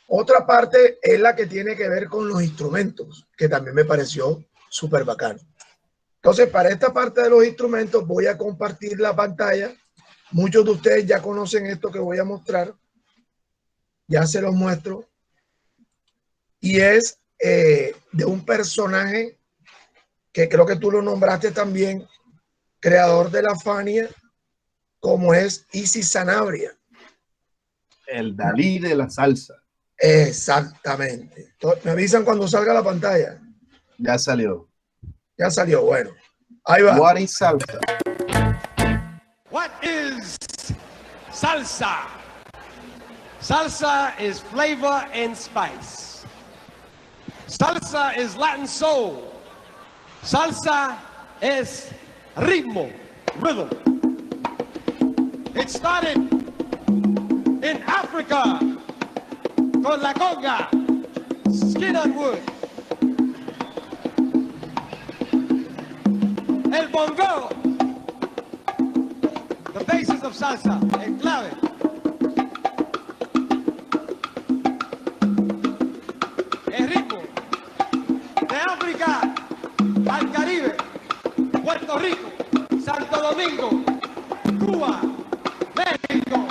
S1: Otra parte es la que tiene que ver con los instrumentos, que también me pareció súper bacano. Entonces, para esta parte de los instrumentos voy a compartir la pantalla. Muchos de ustedes ya conocen esto que voy a mostrar. Ya se los muestro. Y es de un personaje que creo que tú lo nombraste también, creador de la Fania, como es Isis Sanabria.
S2: El Dalí de la salsa.
S1: Exactamente. Entonces, me avisan cuando salga la pantalla.
S2: Ya salió.
S1: Ya salió, bueno. Ahí va.
S2: What is salsa?
S6: What is salsa? Salsa is flavor and spice. Salsa is Latin soul. Salsa is ritmo, rhythm. It started in Africa con la conga, Skinner Wood. El bongo, the basis of salsa, el clave. El ritmo de África al Caribe, Puerto Rico, Santo Domingo, Cuba, México,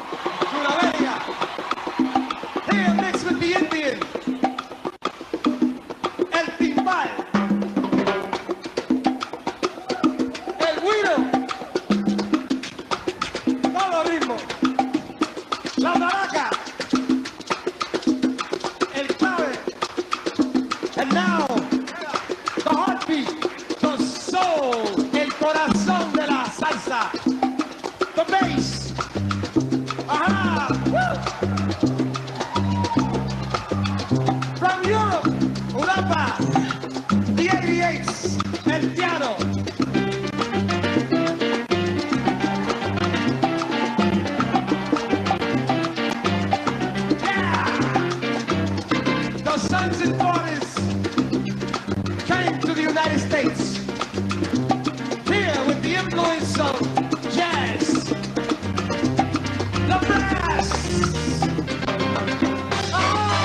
S6: Sudamérica. Here mixed with the Indian, el timbal, el güiro, todos los ritmos, la maraca, el clave, and now the heartbeat, the soul, el corazón de la salsa, the bass. Aha! Woo! From Europe, Europa, the 88s, el piano. Yeah! The sons and daughters came to the United States. Here with the influence of jazz, the brass. Ah!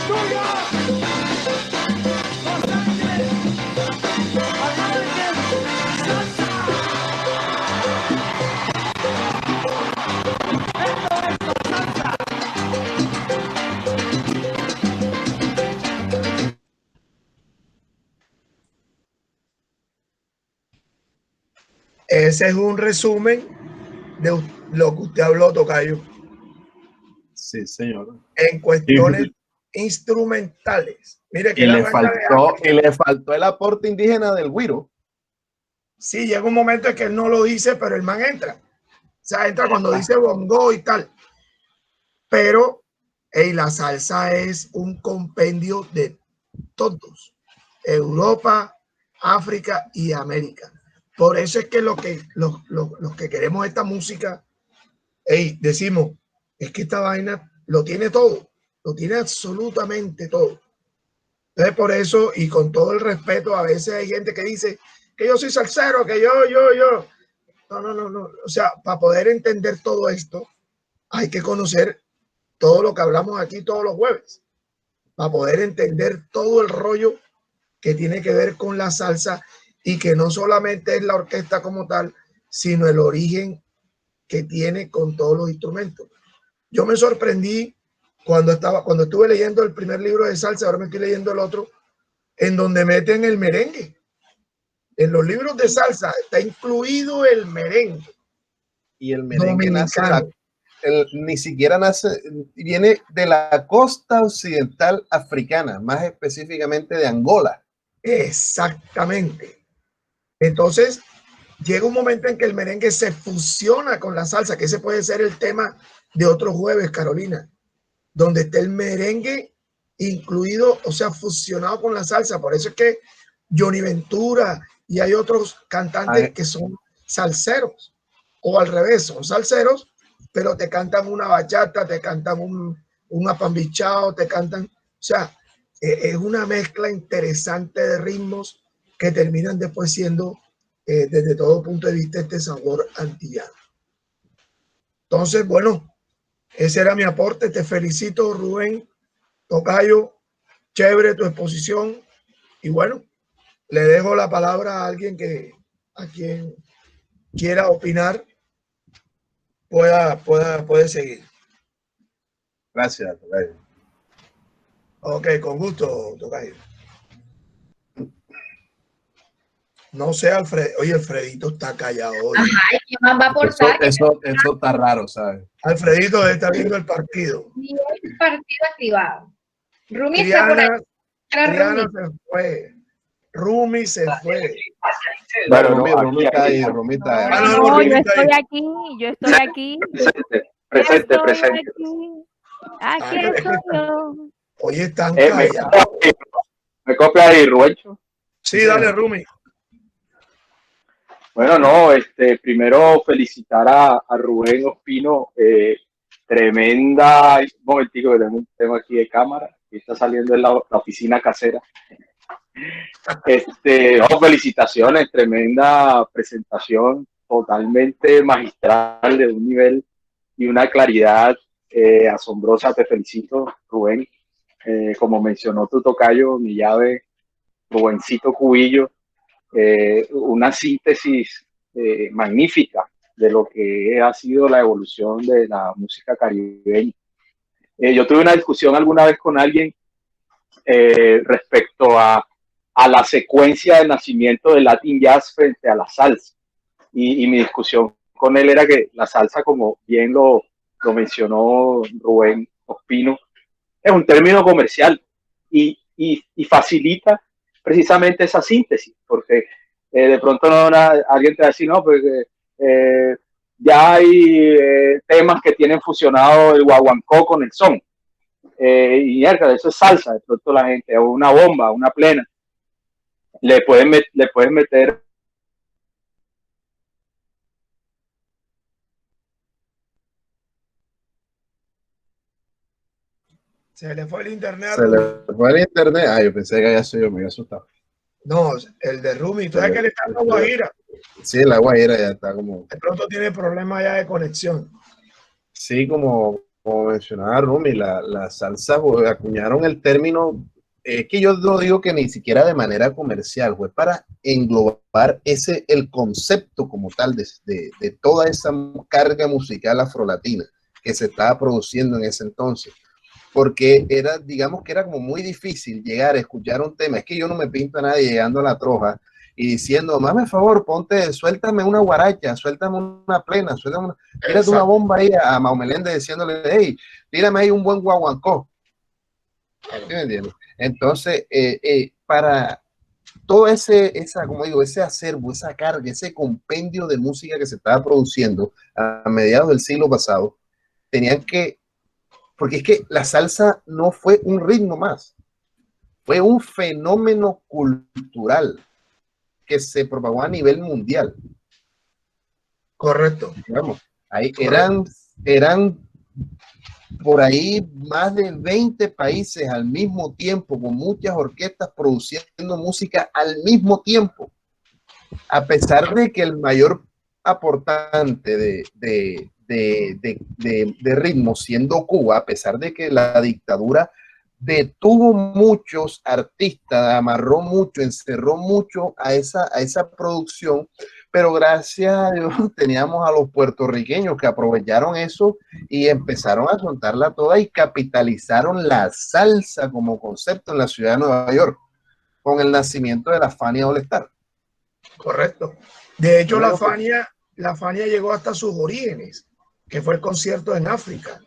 S6: New York, Los Angeles, American salsa. Esto es la salsa.
S1: Ese es un resumen de lo que usted habló, tocayo,
S2: Sí, señor.
S1: en cuestiones instrumentales. Mire que
S2: Y
S1: la
S2: le
S1: banda de
S2: faltó el aporte indígena del güiro.
S1: sí, llega un momento en que él no lo dice, pero el man entra. O sea, entra cuando dice bongo y tal. Pero la salsa es un compendio de todos. Europa, África y América. Por eso es que los que queremos esta música, decimos, es que esta vaina lo tiene todo. Lo tiene absolutamente todo. Entonces, por eso, y con todo el respeto, a veces hay gente que dice que yo soy salsero, que yo. No. O sea, para poder entender todo esto, hay que conocer todo lo que hablamos aquí todos los jueves. Para poder entender todo el rollo que tiene que ver con la salsa y que no solamente es la orquesta como tal, sino el origen que tiene con todos los instrumentos. Yo me sorprendí cuando estuve leyendo el primer libro de salsa, ahora me estoy leyendo el otro, en donde meten el merengue. En los libros de salsa está incluido el merengue.
S2: Y el merengue
S1: dominicano.
S2: ni siquiera nace, viene de la costa occidental africana, más específicamente de Angola.
S1: Exactamente. Entonces, llega un momento en que el merengue se fusiona con la salsa, que ese puede ser el tema de otro jueves, Carolina, donde esté el merengue incluido, o sea, fusionado con la salsa. Por eso es que Johnny Ventura y hay otros cantantes que son salseros, o al revés, son salseros, pero te cantan una bachata, te cantan un apambichao, te cantan, o sea, es una mezcla interesante de ritmos que terminan después siendo, desde todo punto de vista, este sabor antillano. Entonces, bueno, ese era mi aporte. Te felicito, Rubén, tocayo, chévere tu exposición. Y bueno, le dejo la palabra a alguien a quien quiera opinar, puede seguir.
S2: Gracias, tocayo.
S1: Ok, con gusto, tocayo. No sé, Alfred. Oye, Alfredito está callado hoy.
S3: Ajá, ¿y qué más va a aportar?
S2: Eso está raro, ¿sabes?
S1: Alfredito está viendo el partido.
S3: Y el partido activado. Rumi está por ahí.
S1: Triana se fue. Rumi se fue.
S2: Bueno, Rumi está ahí, Rumi está ahí.
S5: No, yo estoy aquí.
S7: Presente.
S5: Aquí estoy yo.
S1: Oye, están callados.
S7: ¿Me copia ahí, Rubencho?
S1: Sí, dale, Rumi.
S7: Bueno, no, primero felicitar a Rubén Ospino, tremenda, un momentico que tengo un tema aquí de cámara, que está saliendo en la oficina casera. Felicitaciones, tremenda presentación, totalmente magistral, de un nivel y una claridad asombrosa. Te felicito, Rubén. Como mencionó tu tocayo, mi llave, Rubencito Cubillo, una síntesis magnífica de lo que ha sido la evolución de la música caribeña. Yo tuve una discusión alguna vez con alguien respecto a la secuencia de nacimiento del Latin Jazz frente a la salsa. Y mi discusión con él era que la salsa, como bien lo mencionó Rubén Ospino, es un término comercial y facilita precisamente esa síntesis, porque de pronto alguien te va a decir, no, pues ya hay temas que tienen fusionado el guaguancó con el son, y eso es salsa. De pronto la gente, o una bomba, una plena, le pueden meter
S1: Se le fue el internet.
S2: Se le fue el internet. Yo pensé que había sido yo, me había asustado.
S1: No, el de Rumi. ¿Tú sabes que él está en La Guajira?
S2: Sí, La Guajira ya está como...
S1: De pronto tiene problemas ya de conexión.
S2: Sí, como mencionaba Rumi, la salsa, acuñaron el término, que yo no digo que ni siquiera de manera comercial, fue para englobar el concepto como tal de toda esa carga musical afrolatina que se estaba produciendo en ese entonces. Porque digamos que era como muy difícil llegar a escuchar un tema. Es que yo no me pinto a nadie llegando a la troja y diciendo, mame favor, suéltame una guaracha, suéltame una plena, tírate una bomba ahí a Mao Meléndez diciéndole, hey, tírame ahí un buen guaguancó. ¿Sí me entiendes? Entonces, para todo como digo, ese acervo, esa carga, ese compendio de música que se estaba produciendo a mediados del siglo pasado, tenían que, porque es que la salsa no fue un ritmo más, fue un fenómeno cultural que se propagó a nivel mundial.
S1: Correcto.
S2: Digamos, ahí eran por ahí más de 20 países al mismo tiempo, con muchas orquestas produciendo música al mismo tiempo, a pesar de que el mayor aportante de ritmo siendo Cuba, a pesar de que la dictadura detuvo muchos artistas, amarró mucho, encerró mucho a esa producción, pero gracias a Dios teníamos a los puertorriqueños que aprovecharon eso y empezaron a soltarla toda y capitalizaron la salsa como concepto en la ciudad de Nueva York con el nacimiento de la Fania All Star.
S1: Correcto. De hecho, la Fania llegó hasta sus orígenes, que fue el concierto en África.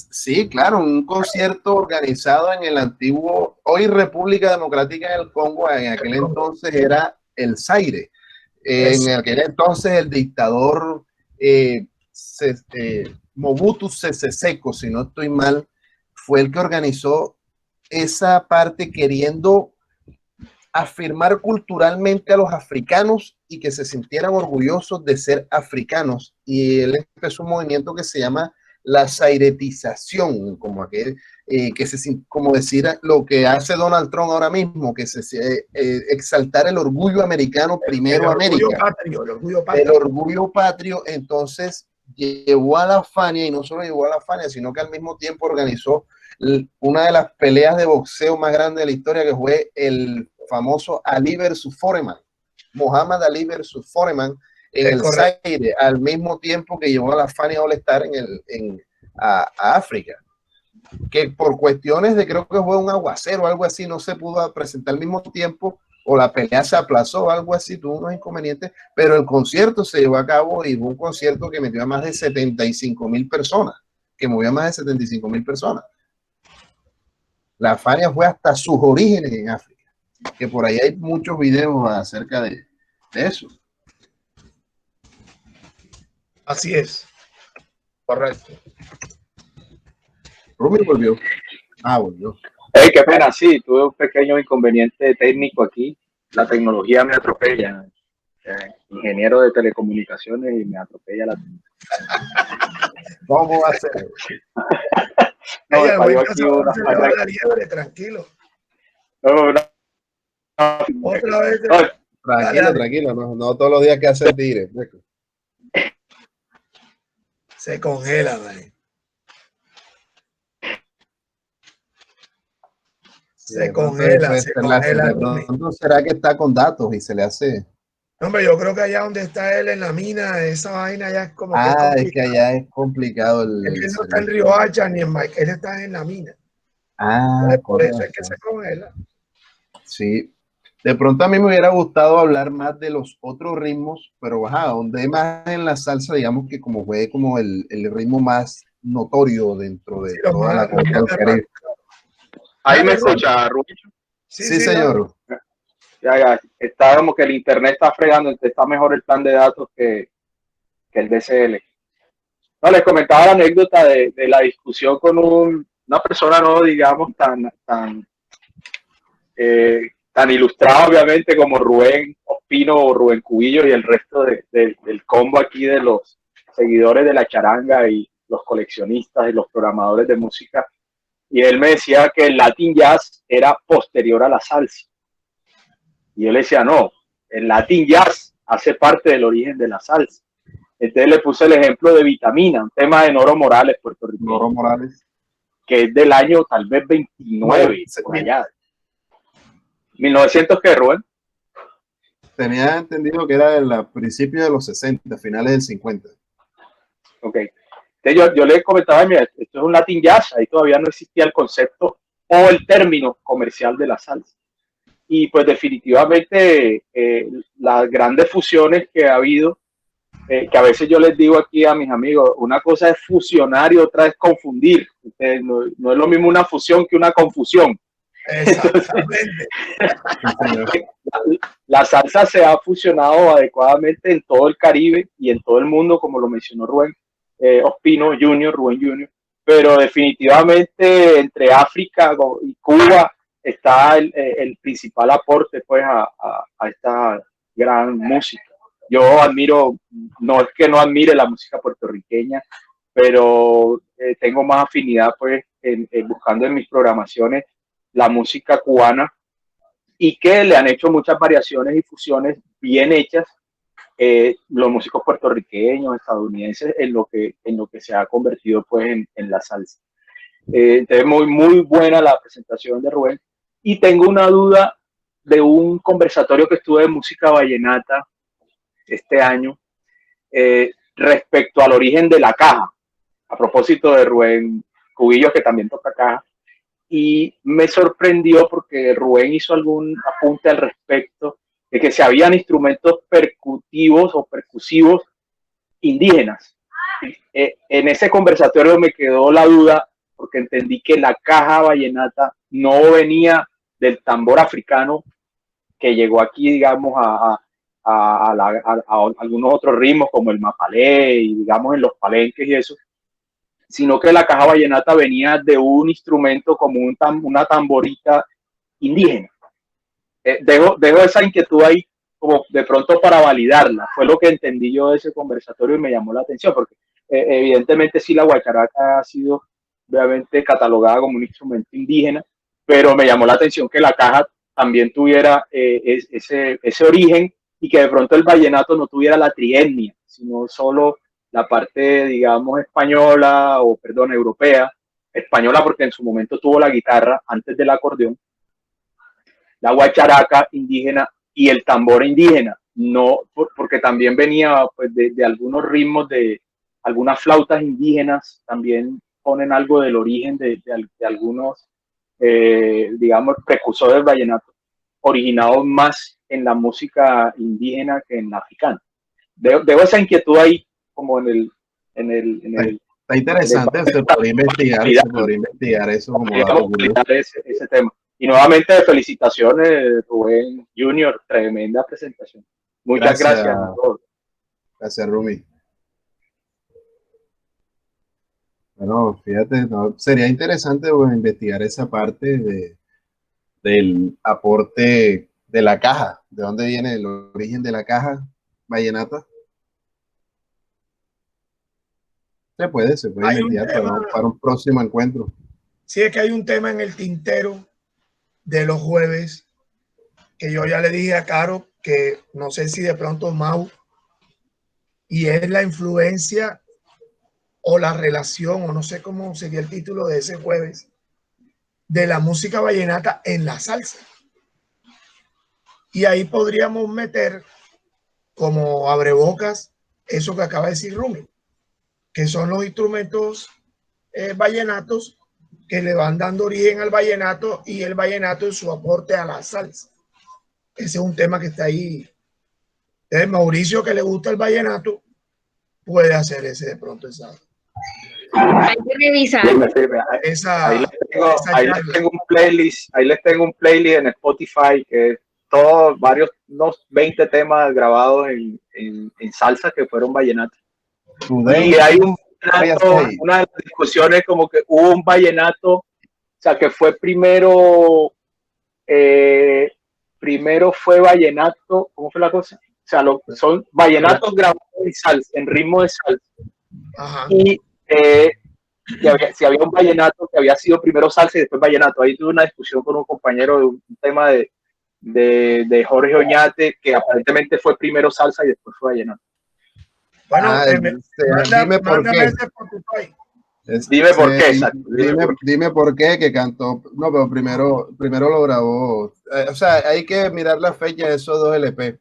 S2: Sí, claro, un concierto organizado en el antiguo, hoy República Democrática del Congo, en aquel entonces era el Zaire. En aquel entonces el dictador Mobutu Sese Seko, si no estoy mal, fue el que organizó esa parte queriendo afirmar culturalmente a los africanos y que se sintieran orgullosos de ser africanos. Y él empezó un movimiento que se llama la zairetización, como aquel, como decir lo que hace Donald Trump ahora mismo, que se exaltar el orgullo americano primero, América. El orgullo patrio, entonces llevó a la Fania, y no solo llevó a la Fania, sino que al mismo tiempo organizó una de las peleas de boxeo más grandes de la historia, que fue el famoso Ali versus Foreman, Muhammad Ali versus Foreman, en el Zaire, al mismo tiempo que llevó a la Fania All Star a África, que por cuestiones de, creo que fue un aguacero o algo así, no se pudo presentar al mismo tiempo, o la pelea se aplazó, algo así, tuvo unos inconvenientes, pero el concierto se llevó a cabo y fue un concierto que metió a más de 75,000 personas, que movió a más de 75,000 personas. La Fania fue hasta sus orígenes en África, que por ahí hay muchos videos acerca de eso.
S1: Así es. Correcto.
S2: Rumi volvió. Volvió.
S7: Hey, qué pena, sí, tuve un pequeño inconveniente técnico aquí. La tecnología me atropella. Ingeniero de telecomunicaciones y me atropella la tecnología.
S2: ¿Cómo va a ser?
S7: No, me falló aquí una
S1: la liebre, tranquilo.
S7: No.
S1: Otra vez.
S2: Tranquilo, no todos los días que hace tire.
S1: Se congela, man. Se congela.
S2: ¿No será que está con datos y se le hace?
S1: Hombre, yo creo que allá donde está él en la mina, esa vaina ya es como
S2: que es que allá es complicado.
S1: Él no está en Río Hacha ni en Mike, él está en la mina. Por eso es que se congela.
S2: Sí. De pronto a mí me hubiera gustado hablar más de los otros ritmos, pero donde más en la salsa, digamos que como fue como el ritmo más notorio dentro de toda la costa del Caribe.
S7: Ahí me escucha, Rubio.
S2: Sí, señor.
S7: Ya. Está como que el internet está fregando, está mejor el plan de datos que el DSL. No, les comentaba la anécdota de la discusión con una persona, no digamos, tan ilustrada, obviamente, como Rubén Ospino o Rubén Cubillo y el resto del combo aquí de los seguidores de la charanga y los coleccionistas y los programadores de música. Y él me decía que el Latin Jazz era posterior a la salsa. Y yo le decía, no, el Latin Jazz hace parte del origen de la salsa. Entonces le puse el ejemplo de Vitamina, un tema de Noro Morales, puertorriqueño.
S2: Noro Morales.
S7: Que es del año tal vez 29, por allá. 1900, ¿qué, Rubén?
S2: Tenía entendido que era a principios de los 60, finales del 50.
S7: Ok. Entonces yo le comentaba, mira, esto es un Latin Jazz, ahí todavía no existía el concepto o el término comercial de la salsa. Y pues definitivamente las grandes fusiones que ha habido, que a veces yo les digo aquí a mis amigos, una cosa es fusionar y otra es confundir. No es lo mismo una fusión que una confusión.
S1: Exactamente.
S7: Entonces, la salsa se ha fusionado adecuadamente en todo el Caribe y en todo el mundo, como lo mencionó Rubén Ospino Jr., Rubén Jr., pero definitivamente entre África y Cuba está el principal aporte pues a esta gran música. Yo admiro, no es que no admire la música puertorriqueña, pero tengo más afinidad pues buscando en mis programaciones la música cubana y que le han hecho muchas variaciones y fusiones bien hechas los músicos puertorriqueños, estadounidenses, en lo que se ha convertido pues en la salsa. Entonces muy buena la presentación de Rubén. Y tengo una duda de un conversatorio que estuve de música vallenata este año respecto al origen de la caja, a propósito de Rubén Cubillo, que también toca caja, y me sorprendió porque Rubén hizo algún apunte al respecto de que se habían instrumentos percutivos o percusivos indígenas. En ese conversatorio me quedó la duda porque entendí que la caja vallenata no venía del tambor africano que llegó aquí, digamos, a algunos otros ritmos como el mapalé y digamos en los palenques y eso, sino que la caja vallenata venía de un instrumento como una tamborita indígena. Dejo esa inquietud ahí como de pronto para validarla. Fue lo que entendí yo de ese conversatorio y me llamó la atención, porque evidentemente sí la guacharaca ha sido obviamente catalogada como un instrumento indígena, pero me llamó la atención que la caja también tuviera ese origen y que de pronto el vallenato no tuviera la trietnia, sino solo la parte, digamos, española o, perdón, europea, española porque en su momento tuvo la guitarra antes del acordeón, la guacharaca indígena y el tambor indígena, no porque también venía pues, de algunos ritmos, de algunas flautas indígenas, también ponen algo del origen de algunos, digamos, precursores del vallenato, originados más en la música indígena que en la africana. Dejo esa inquietud ahí como en el
S2: está interesante, se podría investigar eso como
S7: ese tema. Y nuevamente felicitaciones, Rubén Junior, tremenda presentación. Muchas gracias a todos.
S2: Gracias, Rumi. Bueno, fíjate, no, sería interesante pues, investigar esa parte del aporte de la caja, de dónde viene el origen de la caja vallenata. Se puede investigar para un próximo encuentro.
S1: Sí, es que hay un tema en el tintero de los jueves que yo ya le dije a Caro que no sé si de pronto Mau, y es la influencia o la relación, o no sé cómo sería el título de ese jueves, de la música vallenata en la salsa. Y ahí podríamos meter como abrebocas eso que acaba de decir Rumi, que son los instrumentos vallenatos que le van dando origen al vallenato y el vallenato en su aporte a la salsa. Ese es un tema que está ahí. Entonces, Mauricio, que le gusta el vallenato, puede hacer ese de pronto esa.
S3: Hay que revisar.
S7: Ahí les tengo un playlist en Spotify que todos unos 20 temas grabados en salsa que fueron vallenatos. Y hay una de las discusiones como que hubo un vallenato, o sea, que fue primero fue vallenato, ¿cómo fue la cosa? O sea, son vallenatos grabados en salsa, en ritmo de salsa. Ajá. Y si había un vallenato que había sido primero salsa y después vallenato. Ahí tuve una discusión con un compañero de un tema de Jorge Oñate, que aparentemente fue primero salsa y después fue vallenato.
S1: Bueno,
S2: dime por qué. Dime por qué que cantó. No, pero primero lo grabó. O sea, hay que mirar la fecha de esos dos LP.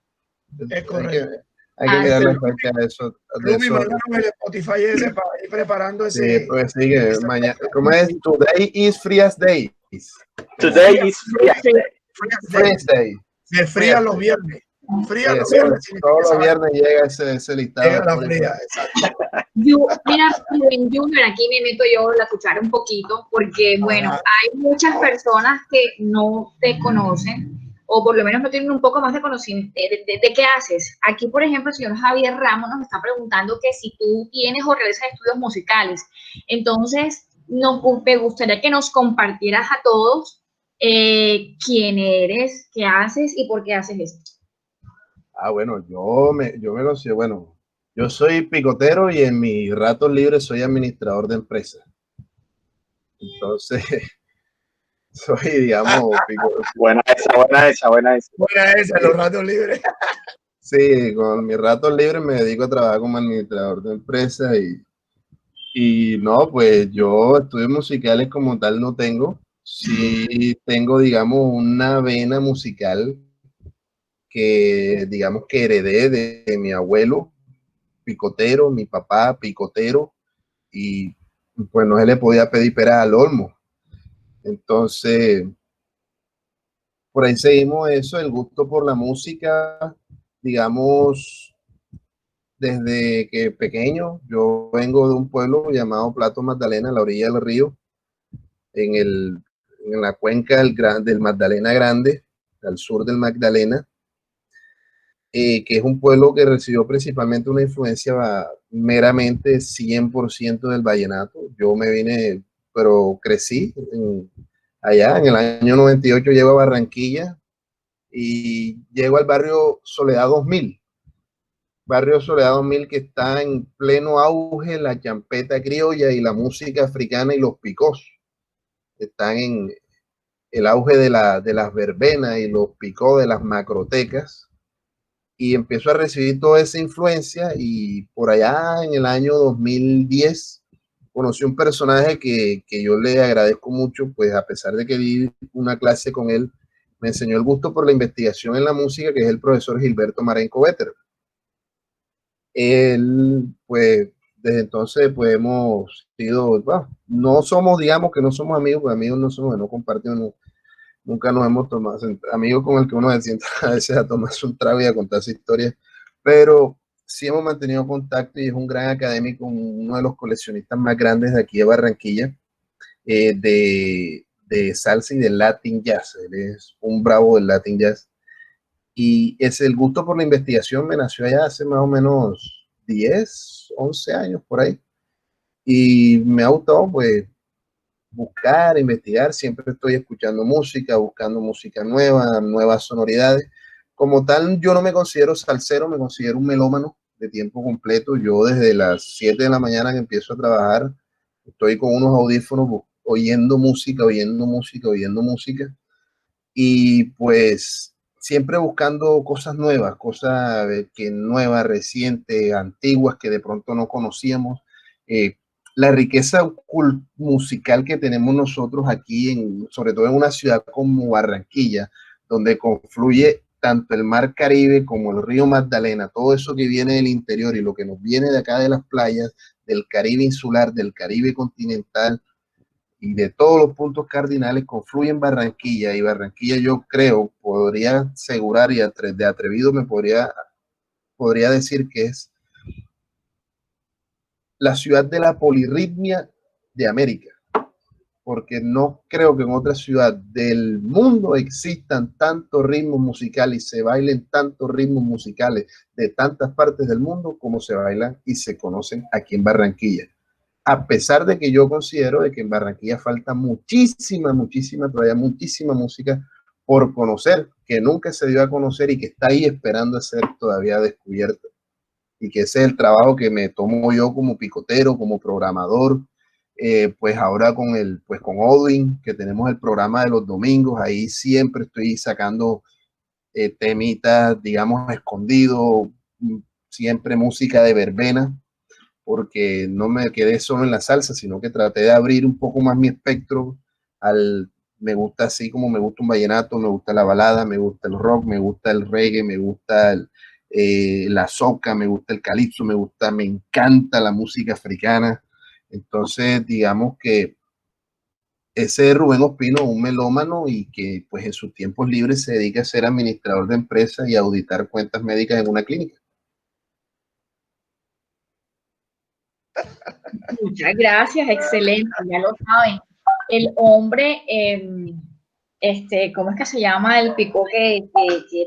S1: Es correcto.
S2: Hay que mirar la fecha de eso.
S1: Rumi, mandaron el Spotify ese para ir preparando ese.
S2: Sí, pues sigue. Mañana, ¿cómo es? Today is Frias Day.
S7: Today is Frias
S2: Day.
S1: Se fría los viernes. Fría los
S2: viernes. Todos los viernes llega ese listado.
S1: Llega la fría, exacto.
S3: Mira, Junior, aquí me meto yo la cuchara un poquito, porque, bueno, hay muchas personas que no te conocen, o por lo menos no tienen un poco más de conocimiento de qué haces. Aquí, por ejemplo, el señor Javier Ramos nos está preguntando que si tú tienes o realizas estudios musicales. Entonces, me gustaría que nos compartieras a todos quién eres, qué haces y por qué haces esto.
S2: Bueno, yo me lo sé. Bueno, yo soy picotero y en mis ratos libres soy administrador de empresas. Entonces, soy, digamos,
S7: buena esa,
S1: los ratos libres.
S2: Sí, con mis ratos libres me dedico a trabajar como administrador de empresas y no, pues yo estudios musicales como tal no tengo. Sí tengo, digamos, una vena musical que, digamos, que heredé de mi abuelo picotero, mi papá picotero, y pues no se le podía pedir peras al olmo. Entonces, por ahí seguimos eso, el gusto por la música, digamos, desde que pequeño. Yo vengo de un pueblo llamado Plato Magdalena, a la orilla del río, en la cuenca del Magdalena Grande, al sur del Magdalena. que es un pueblo que recibió principalmente una influencia meramente 100% del vallenato. Yo me vine, pero crecí allá. En el año 98 llego a Barranquilla y llego al barrio Soledad 2000. Barrio Soledad 2000 que está en pleno auge la champeta criolla y la música africana y los picos. Están en el auge de las verbenas y los picos de las macrotecas. Y empiezo a recibir toda esa influencia y por allá en el año 2010 conocí un personaje que yo le agradezco mucho, pues a pesar de que di una clase con él, me enseñó el gusto por la investigación en la música, que es el profesor Gilberto Marenco Vetter. Él, pues, desde entonces, pues hemos sido, bueno, no somos, digamos que no somos amigos, pues amigos no somos, no compartimos, nunca nos hemos tomado, amigos con el que uno se sienta a veces a tomarse un trago y a contarse historias, pero sí hemos mantenido contacto y es un gran académico, uno de los coleccionistas más grandes de aquí de Barranquilla, de salsa y de Latin Jazz. Él es un bravo del Latin Jazz. Y es el gusto por la investigación me nació allá hace más o menos 10, 11 años por ahí. Y me ha gustado, pues, buscar, investigar, siempre estoy escuchando música, buscando música nueva, nuevas sonoridades. Como tal, yo no me considero salsero, me considero un melómano de tiempo completo. Yo desde las 7 de la mañana que empiezo a trabajar, estoy con unos audífonos oyendo música, oyendo música, oyendo música. Y pues siempre buscando cosas nuevas, cosas que nuevas, recientes, antiguas, que de pronto no conocíamos. La riqueza musical que tenemos nosotros aquí, sobre todo en una ciudad como Barranquilla, donde confluye tanto el mar Caribe como el río Magdalena, todo eso que viene del interior y lo que nos viene de acá de las playas, del Caribe insular, del Caribe continental y de todos los puntos cardinales confluyen en Barranquilla, y Barranquilla yo creo, podría asegurar y de atrevido me podría decir que es la ciudad de la polirritmia de América, porque no creo que en otra ciudad del mundo existan tantos ritmos musicales y se bailen tantos ritmos musicales de tantas partes del mundo como se bailan y se conocen aquí en Barranquilla. A pesar de que yo considero de que en Barranquilla falta todavía muchísima música por conocer, que nunca se dio a conocer y que está ahí esperando a ser todavía descubierta. Y que ese es el trabajo que me tomo yo como picotero, como programador, pues ahora con Odin, que tenemos el programa de los domingos, ahí siempre estoy sacando temitas, digamos, escondidos, siempre música de verbena, porque no me quedé solo en la salsa, sino que traté de abrir un poco más mi espectro me gusta así como me gusta un vallenato, me gusta la balada, me gusta el rock, me gusta el reggae, me gusta la soca, me gusta el calipso, me encanta la música africana. Entonces, digamos que ese es Rubén Ospino, un melómano y que pues en sus tiempos libres se dedica a ser administrador de empresas y a auditar cuentas médicas en una clínica.
S3: Muchas gracias, excelente, ya lo saben. El hombre, ¿cómo es que se llama el picó que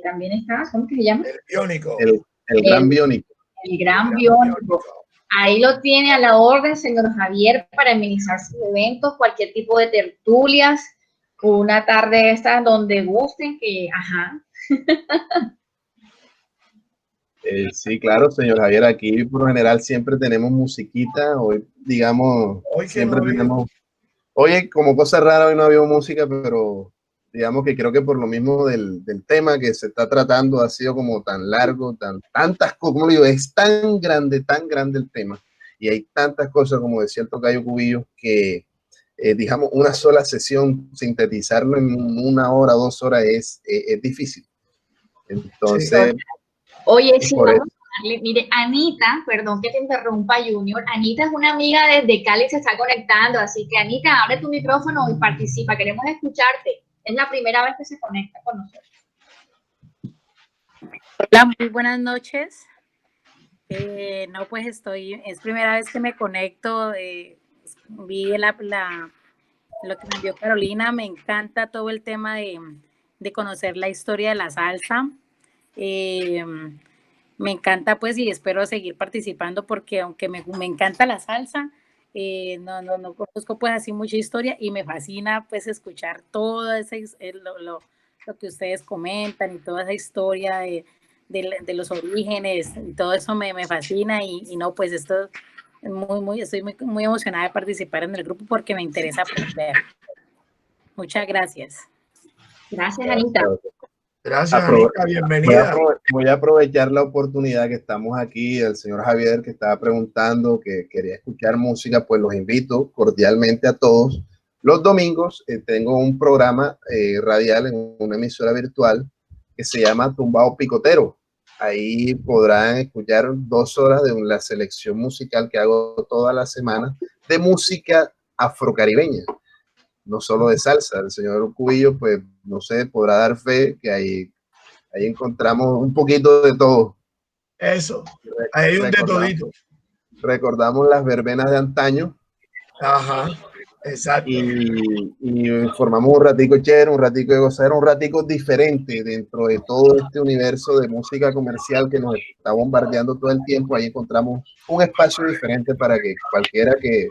S3: también está? ¿Cómo es que se llama?
S1: El biónico.
S2: El gran biónico.
S3: El gran biónico. Ahí lo tiene a la orden, señor Javier, para amenizar sus eventos, cualquier tipo de tertulias, una tarde esta donde gusten, que, ajá.
S2: Sí, claro, señor Javier, aquí por lo general siempre tenemos musiquita, hoy digamos,
S1: Hoy
S2: siempre
S1: no
S2: tenemos, oye, como cosa rara hoy no había música, pero digamos que creo que por lo mismo del tema que se está tratando ha sido como tan largo, tantas cosas, como digo, es tan grande el tema, y hay tantas cosas, como decía el tocayo Cubillo, que digamos, una sola sesión, sintetizarlo en 1 hora, 2 horas es difícil. Entonces,
S3: Sí. Oye, sí,
S2: por
S3: vamos a darle, mire, Anita, perdón que te interrumpa, Junior, Anita es una amiga desde Cali, se está conectando, así que Anita, abre tu micrófono y participa, queremos escucharte, es la primera vez que se conecta con nosotros.
S8: Hola, muy buenas noches. No, pues es primera vez que me conecto, vi lo que me envió Carolina, me encanta todo el tema de conocer la historia de la salsa. Me encanta pues y espero seguir participando porque aunque me encanta la salsa, no conozco pues así mucha historia y me fascina pues escuchar todo ese, lo que ustedes comentan y toda esa historia de los orígenes y todo eso me fascina y no pues esto estoy muy emocionada de participar en el grupo porque me interesa aprender. Muchas gracias.
S3: Gracias, Anita.
S1: Gracias, Anita, bienvenida.
S2: Voy a aprovechar la oportunidad que estamos aquí, el señor Javier que estaba preguntando que quería escuchar música, pues los invito cordialmente a todos. Los domingos tengo un programa radial en una emisora virtual que se llama Tumbao Picotero. Ahí podrán escuchar 2 horas de la selección musical que hago toda la semana de música afrocaribeña, no solo de salsa. El señor Cubillo, pues, no sé, podrá dar fe que ahí encontramos un poquito de todo.
S1: Eso, ahí hay un de todito.
S2: Recordamos las verbenas de antaño.
S1: Ajá, exacto.
S2: Y formamos un ratico chévere, un ratico de gozar, un ratico diferente dentro de todo este universo de música comercial que nos está bombardeando todo el tiempo. Ahí encontramos un espacio diferente para que cualquiera que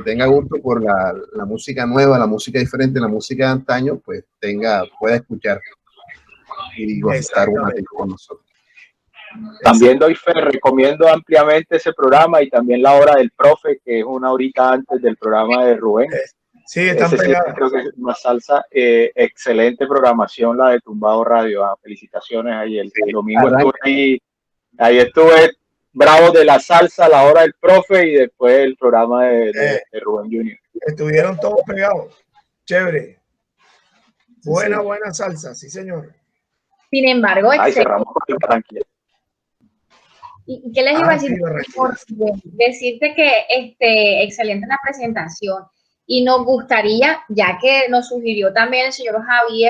S2: tenga gusto por la música nueva, la música diferente, la música de antaño, pues pueda escuchar y gozar un ratito con nosotros.
S7: También doy fe, recomiendo ampliamente ese programa y también la hora del profe, que es una horita antes del programa de Rubén.
S1: Sí, están pegadas.
S7: Creo que es una salsa, excelente programación la de Tumbao Radio. Felicitaciones ahí. El domingo estuve ahí estuve bravo de la salsa, la hora del profe y después el programa de Rubén Junior.
S1: Estuvieron todos pegados. Chévere. Buena salsa, sí, señor.
S3: Sin embargo,
S7: cerramos con tranquilo.
S3: ¿Y qué les iba a decir? Decirte que excelente la presentación y nos gustaría, ya que nos sugirió también el señor Javier,